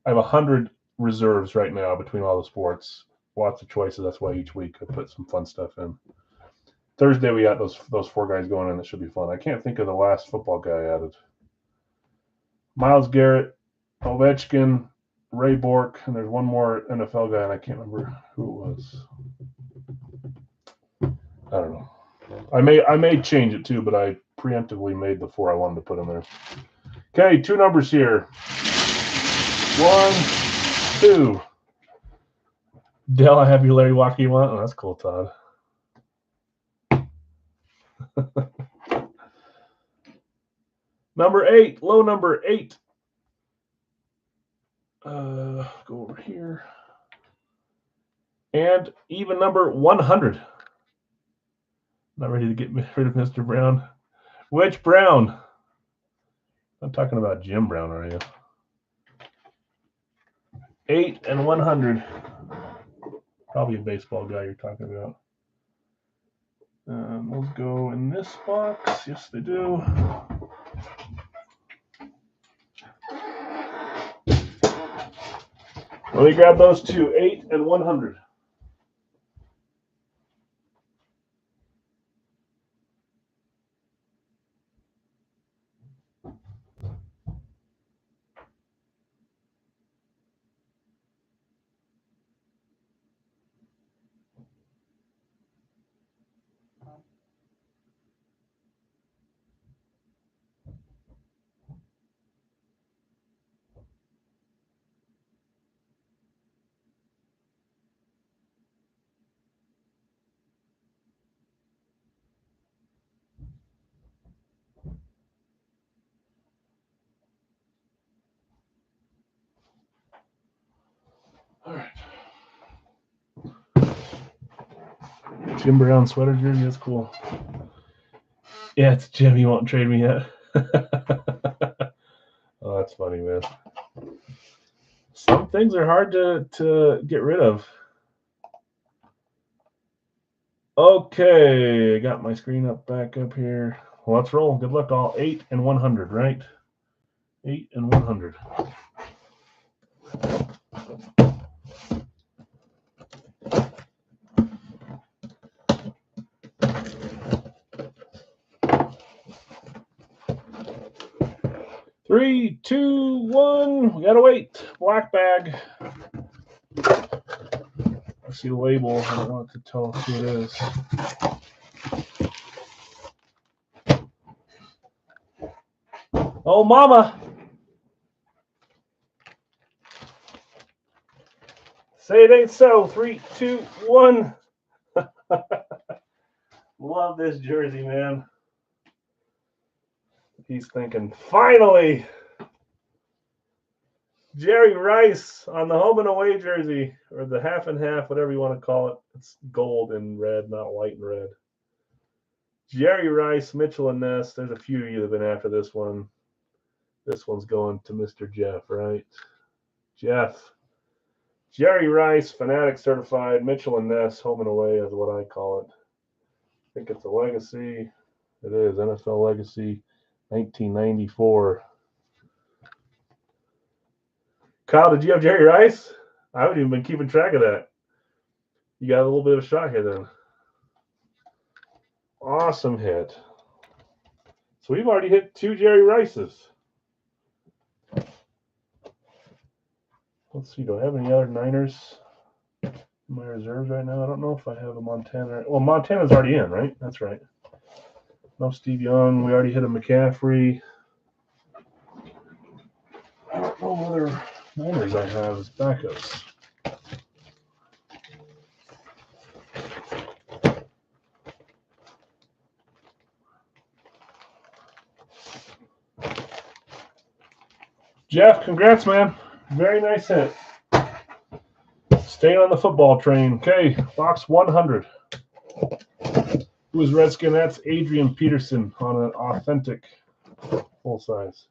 I have 100 reserves right now between all the sports. Lots of choices. That's why each week I put some fun stuff in. Thursday we got those 4 guys going in. That should be fun. I can't think of the last football guy I added. Myles Garrett, Ovechkin, Ray Bork, and there's one more NFL guy, and I can't remember who it was. I don't know. I may change it too, but I preemptively made the 4 I wanted to put in there. Okay, 2 numbers here. 1, 2. Dell, I have you Larry Walker you want? Oh, that's cool, Todd. Number 8, low number 8. Go over here. And even number 100. Not ready to get rid of Mr. Brown. Which Brown? I'm talking about Jim Brown, are you? 8 and 100. Probably a baseball guy you're talking about. Those go in this box. Yes, they do. Let me grab those 2, 8 and 100. All right. Jim Brown sweater jersey, that's cool. Yeah, it's Jim. He won't trade me yet. Oh, that's funny, man. Some things are hard to get rid of. Okay, I got my screen back up here. Well, let's roll. Good luck, all. 8 and 100, right? 8 and 100. Three, 2, 1. We gotta wait. Black bag. I see the label. I don't want it to tell us who it is. Oh, mama. Say it ain't so. 3, 2, 1. Love this jersey, man. He's thinking, finally, Jerry Rice on the home and away jersey, or the half and half, whatever you want to call it. It's gold and red, not white and red. Jerry Rice, Mitchell and Ness. There's a few of you that have been after this one. This one's going to Mr. Jeff, right? Jeff. Jerry Rice, Fanatic certified, Mitchell and Ness, home and away is what I call it. I think it's a legacy. It is, NFL legacy, 1994. Kyle, did you have Jerry Rice? I haven't even been keeping track of that. You got a little bit of a shot here then. Awesome hit. So we've already hit 2 Jerry Rices. Let's see, do I have any other Niners in my reserves right now? I don't know if I have a Montana. Well, Montana's already in, right? That's right. No Steve Young. We already hit a McCaffrey. Oh, other Niners I have as backups. Jeff, congrats, man. Very nice hit. Staying on the football train. Okay, box 100. Who is Redskin? That's Adrian Peterson on an authentic full size.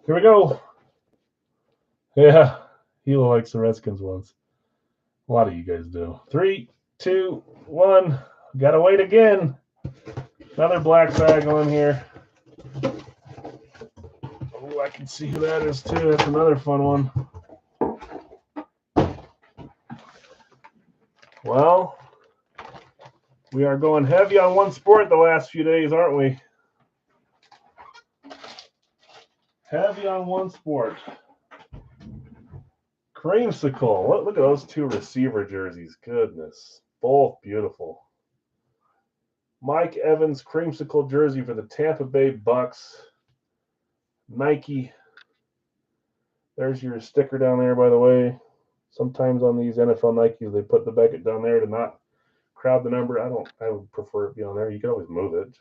Here we go. Yeah, he likes the Redskins ones. A lot of you guys do. 3, 2, 1. Gotta wait again. Another black bag on here. Oh, I can see who that is too. That's another fun one. Well, we are going heavy on one sport the last few days, aren't we? Heavy on one sport. Creamsicle. Look at those two receiver jerseys. Goodness. Both beautiful. Mike Evans creamsicle jersey for the Tampa Bay Bucks. Nike. There's your sticker down there, by the way. Sometimes on these NFL Nikes, they put the Beckett down there to not crowd the number. I would prefer it be on there. You can always move it.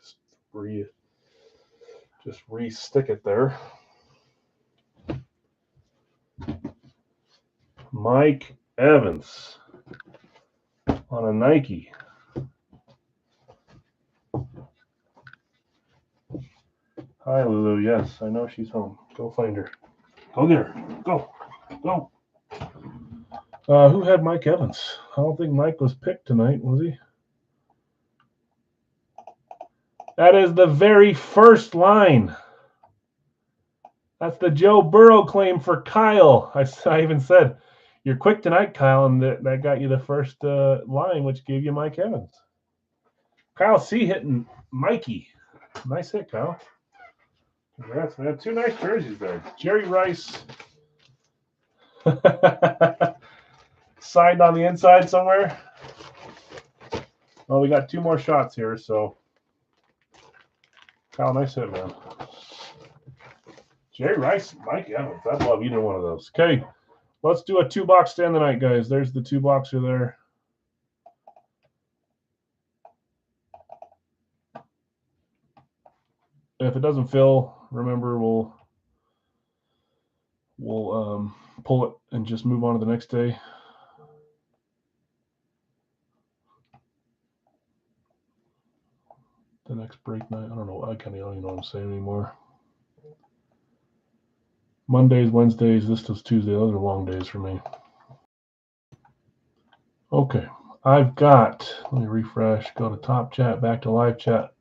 Just re-stick it there. Mike Evans on a Nike. Hi, Lulu. Yes, I know she's home. Go find her. Go get her. Go. Go. Who had Mike Evans? I don't think Mike was picked tonight, was he? That is the very first line. That's the Joe Burrow claim for Kyle. I even said, you're quick tonight, Kyle, and that got you the first line, which gave you Mike Evans. Kyle C. hitting Mikey. Nice hit, Kyle. Congrats, man. Two nice jerseys there. Jerry Rice. Signed on the inside somewhere. Well, we got two more shots here, so. Kyle, nice hit, man. Jerry Rice, Mike Evans. I'd love either one of those. Okay, let's do a two-box stand tonight, guys. There's the two-boxer there. If it doesn't fill, remember we'll pull it and just move on to the next day. The next break night. I don't know. I kind of don't even know what I'm saying anymore. Mondays, Wednesdays, this is Tuesday. Those are long days for me. Okay, I've got, let me refresh, go to top chat, back to live chat.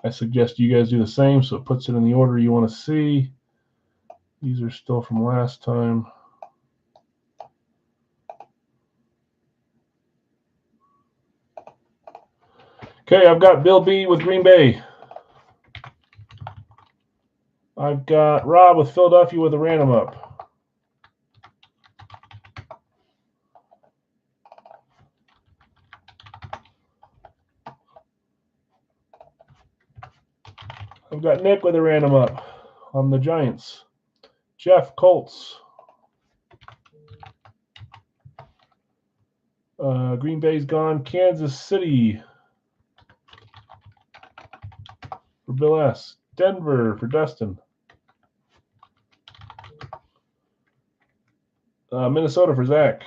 I suggest you guys do the same, so it puts it in the order you want to see. These are still from last time. Okay, I've got Bill B with Green Bay. I've got Rob with Philadelphia with a random up. I've got Nick with a random up on the Giants. Jeff, Colts. Green Bay's gone. Kansas City for Bill S. Denver for Dustin. Minnesota for Zach.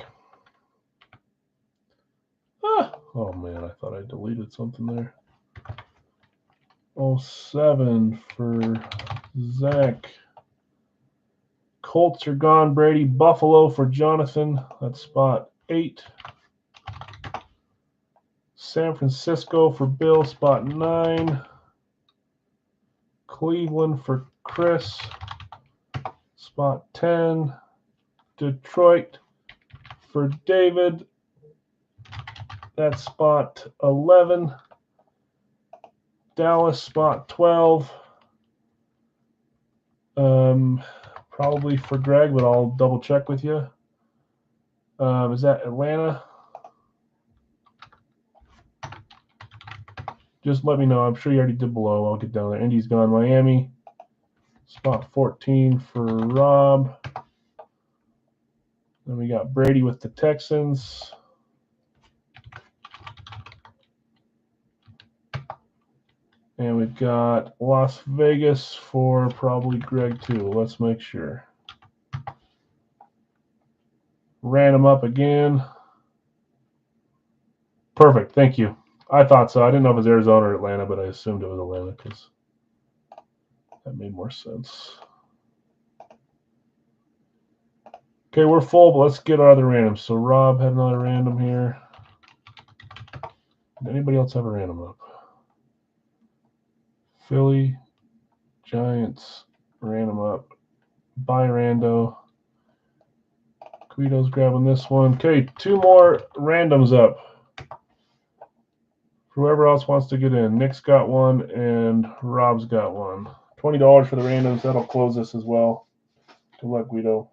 Oh, man, I thought I deleted something there. 07 for Zach. Colts are gone. Brady. Buffalo for Jonathan. That's spot 8. San Francisco for Bill. Spot 9. Cleveland for Chris. Spot 10. Detroit for David. That's spot 11. Dallas, spot 12. Probably for Greg, but I'll double check with you. Is that Atlanta? Just let me know. I'm sure you already did below. I'll get down there. Indy's gone. Miami. Spot 14 for Rob. Then we got Brady with the Texans. And we've got Las Vegas for probably Greg too. Let's make sure. Ran them up again. Perfect. Thank you. I thought so. I didn't know if it was Arizona or Atlanta, but I assumed it was Atlanta because that made more sense. Okay, we're full, but let's get our other randoms. So Rob had another random here. Did anybody else have a random up? Philly, Giants, random up. By Rando. Guido's grabbing this one. Okay, 2 more randoms up. Whoever else wants to get in. Nick's got one and Rob's got one. $20 for the randoms. That'll close this as well. Good luck, Guido.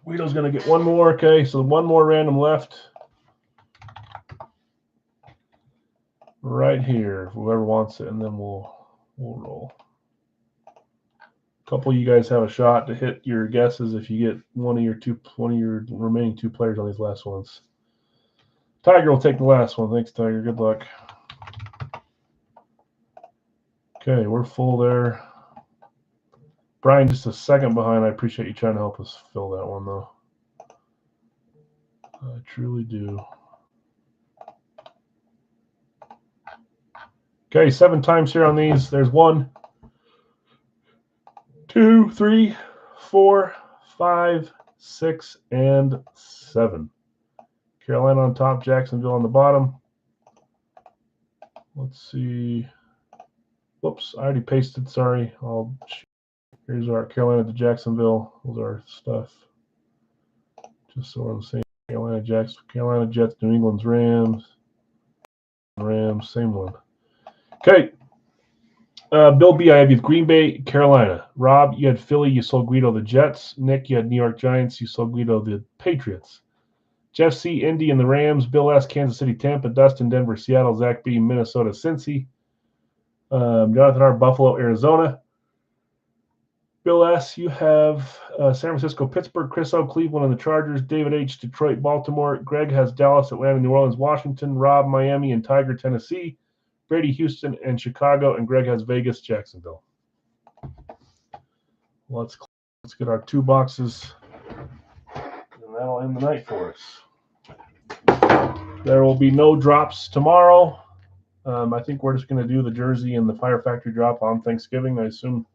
Guido's going to get one more. Okay, so one more random left. Right here, whoever wants it, and then we'll roll. A couple of you guys have a shot to hit your guesses if you get one of your remaining 2 players on these last ones. Tiger will take the last one. Thanks, Tiger. Good luck. Okay, we're full there. Brian, just a second behind. I appreciate you trying to help us fill that one, though. I truly do. Okay, 7 times here on these. There's 1, 2, 3, 4, 5, 6, and 7. Carolina on top, Jacksonville on the bottom. Let's see. Whoops, I already pasted. Sorry. Here's our Carolina to Jacksonville. Those are our stuff. Just so we're on the same. Carolina Jets, New England's Rams, same one. Okay. Bill B, I have you with Green Bay, Carolina. Rob, you had Philly, you sold Guido the Jets. Nick, you had New York Giants, you sold Guido the Patriots. Jeff C, Indy and the Rams. Bill S, Kansas City, Tampa. Dustin, Denver, Seattle. Zach B, Minnesota, Cincy. Jonathan R, Buffalo, Arizona. Bill S, you have San Francisco, Pittsburgh. Chris O, Cleveland and the Chargers. David H, Detroit, Baltimore. Greg has Dallas, Atlanta, New Orleans, Washington. Rob, Miami and Tiger, Tennessee. Brady, Houston and Chicago. And Greg has Vegas, Jacksonville. Let's get our 2 boxes, and that'll end the night for us. There will be no drops tomorrow. I think we're just going to do the jersey and the Fire Factory drop on Thanksgiving. I assume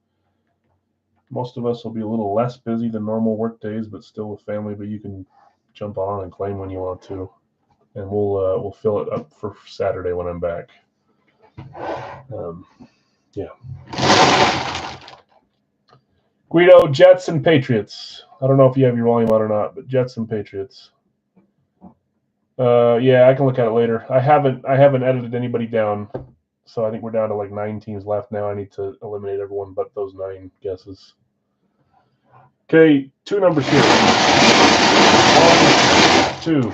most of us will be a little less busy than normal work days, but still with family. But you can jump on and claim when you want to, and we'll fill it up for Saturday when I'm back. Yeah. Guido, Jets and Patriots. I don't know if you have your volume on or not, but Jets and Patriots. Yeah, I can look at it later. I haven't edited anybody down, so I think we're down to like 9 teams left now. I need to eliminate everyone but those 9 guesses. Okay, 2 numbers here. 1, 2.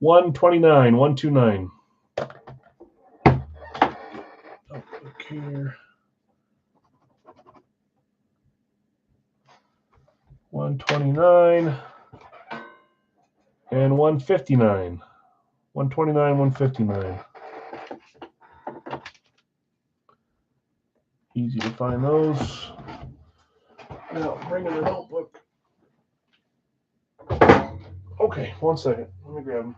129, 129. Look here. 129 and 159. 129, 159. Easy to find those. Now, bring in the notebook. Okay, 1 second. Let me grab them.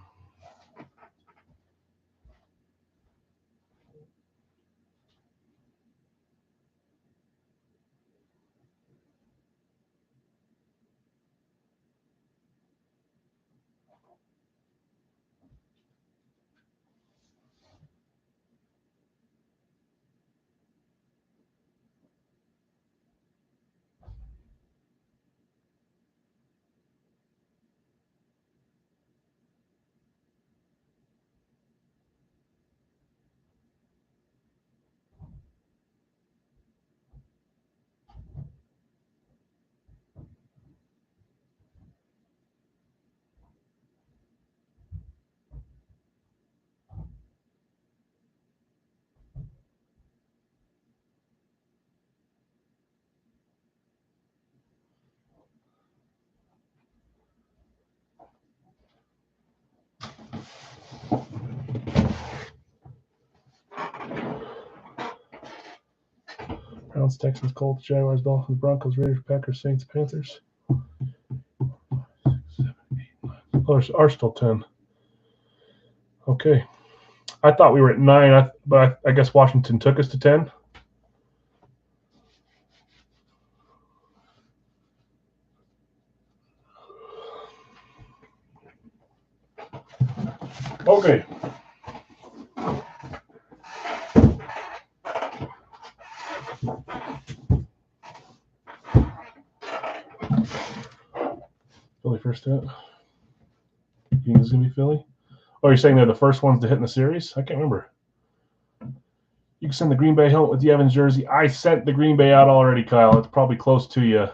Browns, Texans, Colts, Jaguars, Dolphins, Broncos, Raiders, Packers, Saints, Panthers. 6, 7, 8, 9. Oh, are still 10. Okay. I thought we were at 9, but I guess Washington took us to 10. Okay. Philly first hit. You think this is going to be Philly? Oh, you're saying they're the first ones to hit in the series? I can't remember. You can send the Green Bay helmet with the Evans jersey. I sent the Green Bay out already, Kyle. It's probably close to you.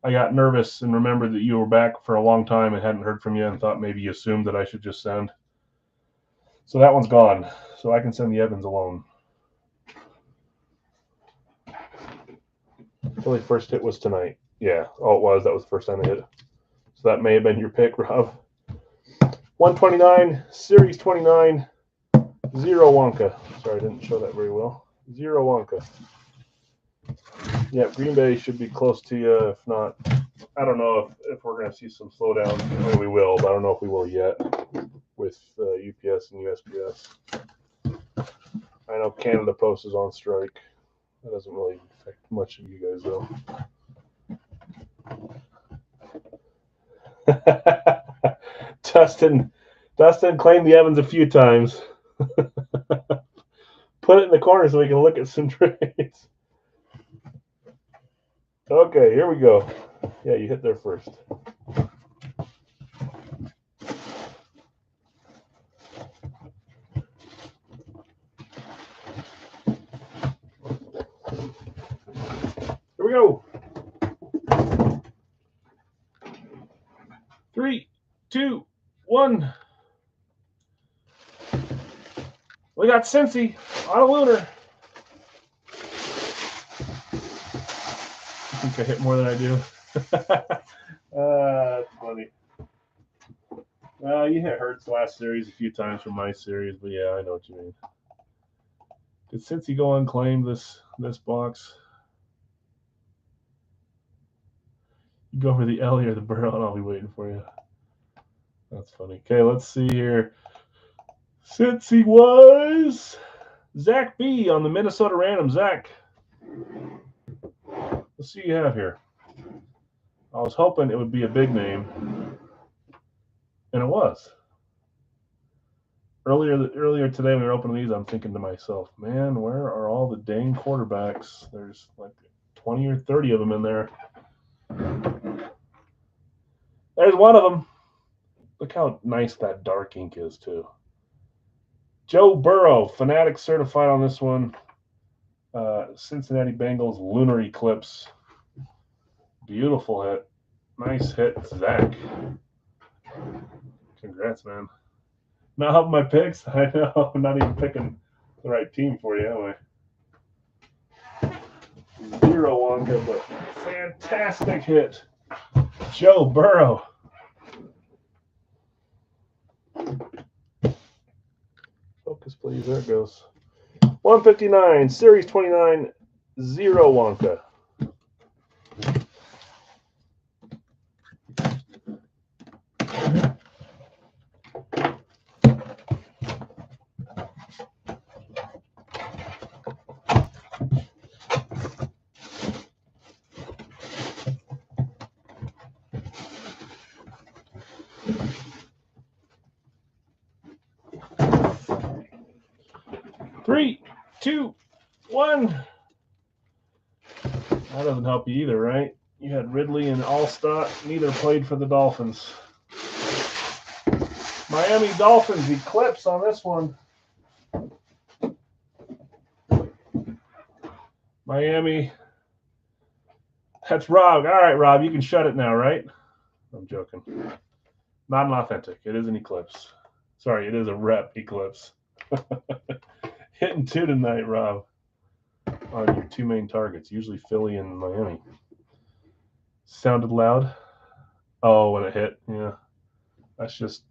I got nervous and remembered that you were back for a long time and hadn't heard from you and thought maybe you assumed that I should just send. So that one's gone. So I can send the Evans alone. Philly first hit was tonight. Yeah. Oh, it was. That was the first time they hit. So that may have been your pick, Rob. 129, Series 29, 0 Wonka. Sorry, I didn't show that very well. 0 Wonka. Yeah, Green Bay should be close to you. If not, I don't know if we're going to see some slowdown. I mean, we will, but I don't know if we will yet with UPS and USPS. I know Canada Post is on strike. That doesn't really affect much of you guys, though. Dustin claimed the Evans a few times. Put it in the corner so we can look at some trades. Okay, here we go. Yeah, you hit there first. Here we go. 3, 2, 1. We got Cincy on a lunar. I think I hit more than I do. That's funny. You hit Hurts last series a few times from my series, but yeah, I know what you mean. Did Cincy go unclaimed this box? You go for the Ellie or the Burrow, and I'll be waiting for you. That's funny. Okay, let's see here. Cincy was Zach B on the Minnesota Random. Zach, let's see what you have here. I was hoping it would be a big name, and it was. Earlier today when we were opening these, I'm thinking to myself, man, where are all the dang quarterbacks? There's like 20 or 30 of them in there. There's one of them. Look how nice that dark ink is, too. Joe Burrow, Fanatic certified on this one. Cincinnati Bengals Lunar Eclipse. Beautiful hit. Nice hit, Zach. Congrats, man. Not helping my picks. I know. I'm not even picking the right team for you, am I? 0 Wonka, but fantastic hit. Joe Burrow. Focus, please. There it goes. 159, Series 29, 0 Wonka. Three, 2, 1. That doesn't help you either, right? You had Ridley and Allstott. Neither played for the Dolphins. Miami Dolphins Eclipse on this one. Miami. That's Rob. All right, Rob, you can shut it now, right? I'm joking. Not an authentic. It is an Eclipse. Sorry, it is a rep Eclipse. Hitting 2 tonight, Rob, on your 2 main targets, usually Philly and Miami. Sounded loud. Oh, when it hit, yeah. That's just,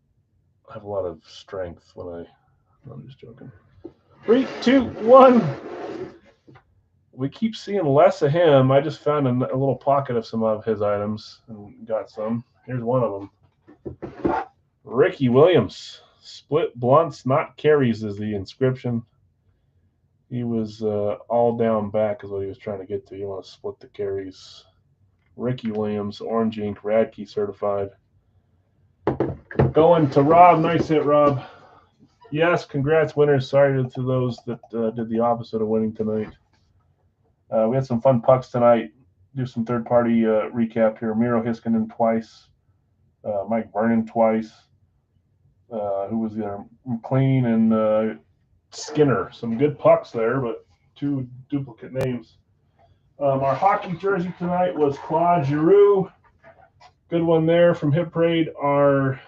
I have a lot of strength when I'm just joking. 3, 2, 1. we keep seeing less of him. I just found a little pocket of some of his items and got some. Here's one of them. Ricky Williams. Split blunts, not carries is the inscription. He was all down back is what he was trying to get to. You want to split the carries. Ricky Williams, orange ink, Radke certified. Going to Rob. Nice hit, Rob. Yes, congrats, winners. Sorry to those that did the opposite of winning tonight. We had some fun pucks tonight. Do some third-party recap here. Miro Hiskinen twice. Mike Vernon twice. Who was there? McLean and Skinner. Some good pucks there, but two duplicate names. Our hockey jersey tonight was Claude Giroux. Good one there from Hip Parade. Our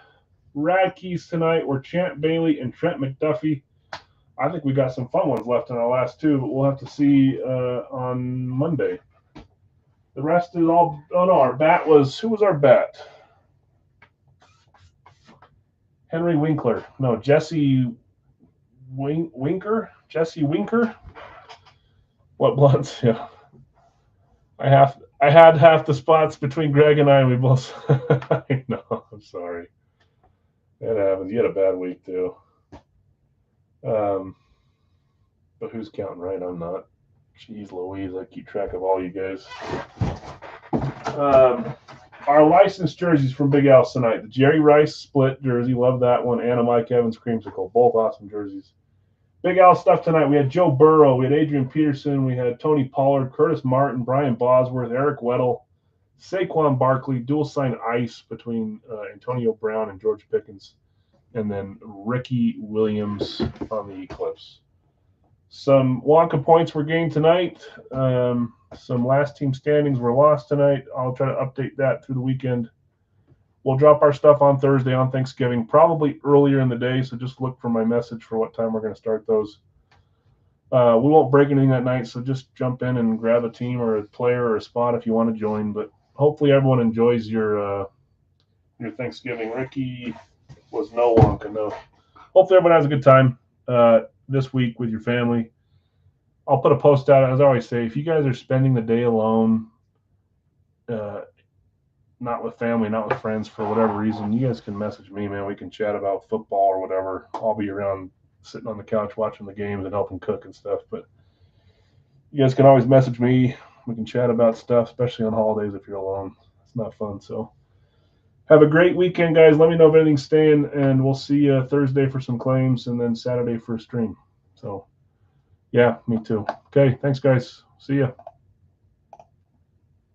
Radkeys tonight were Champ Bailey and Trent McDuffie. I think we got some fun ones left in our last two, but we'll have to see on Monday. The rest is all. Oh no, our bat was. Who was our bat? Henry Winkler. No, Jesse Winker. Jesse Winker. What blunts? Yeah. I had half the spots between Greg and I. We both. I know. I'm sorry. It happens. You had a bad week too. But who's counting right? I'm not. Jeez Louise, I keep track of all you guys. Our licensed jerseys from Big Al's tonight. The Jerry Rice split jersey. Love that one. And a Mike Evans creamsicle. Both awesome jerseys. Big Al stuff tonight. We had Joe Burrow. We had Adrian Peterson. We had Tony Pollard, Curtis Martin, Brian Bosworth, Eric Weddle, Saquon Barkley, dual sign ice between Antonio Brown and George Pickens. And then Ricky Williams on the Eclipse. Some Wonka points were gained tonight. Some last team standings were lost tonight. I'll try to update that through the weekend. We'll drop our stuff on Thursday on Thanksgiving, probably earlier in the day, so just look for my message for what time we're going to start those. We won't break anything that night, so just jump in and grab a team or a player or a spot if you want to join. But hopefully everyone enjoys your Thanksgiving. Ricky was no Wonka, no. Hopefully everyone has a good time this week with your family. I'll put a post out, as I always say, if you guys are spending the day alone, not with family, not with friends, for whatever reason, you guys can message me, man. We can chat about football or whatever. I'll be around sitting on the couch watching the games and helping cook and stuff. But you guys can always message me. We can chat about stuff, especially on holidays if you're alone. It's not fun. So have a great weekend, guys. Let me know if anything's staying, and we'll see you Thursday for some claims and then Saturday for a stream. So, yeah, me too. Okay, thanks, guys. See ya.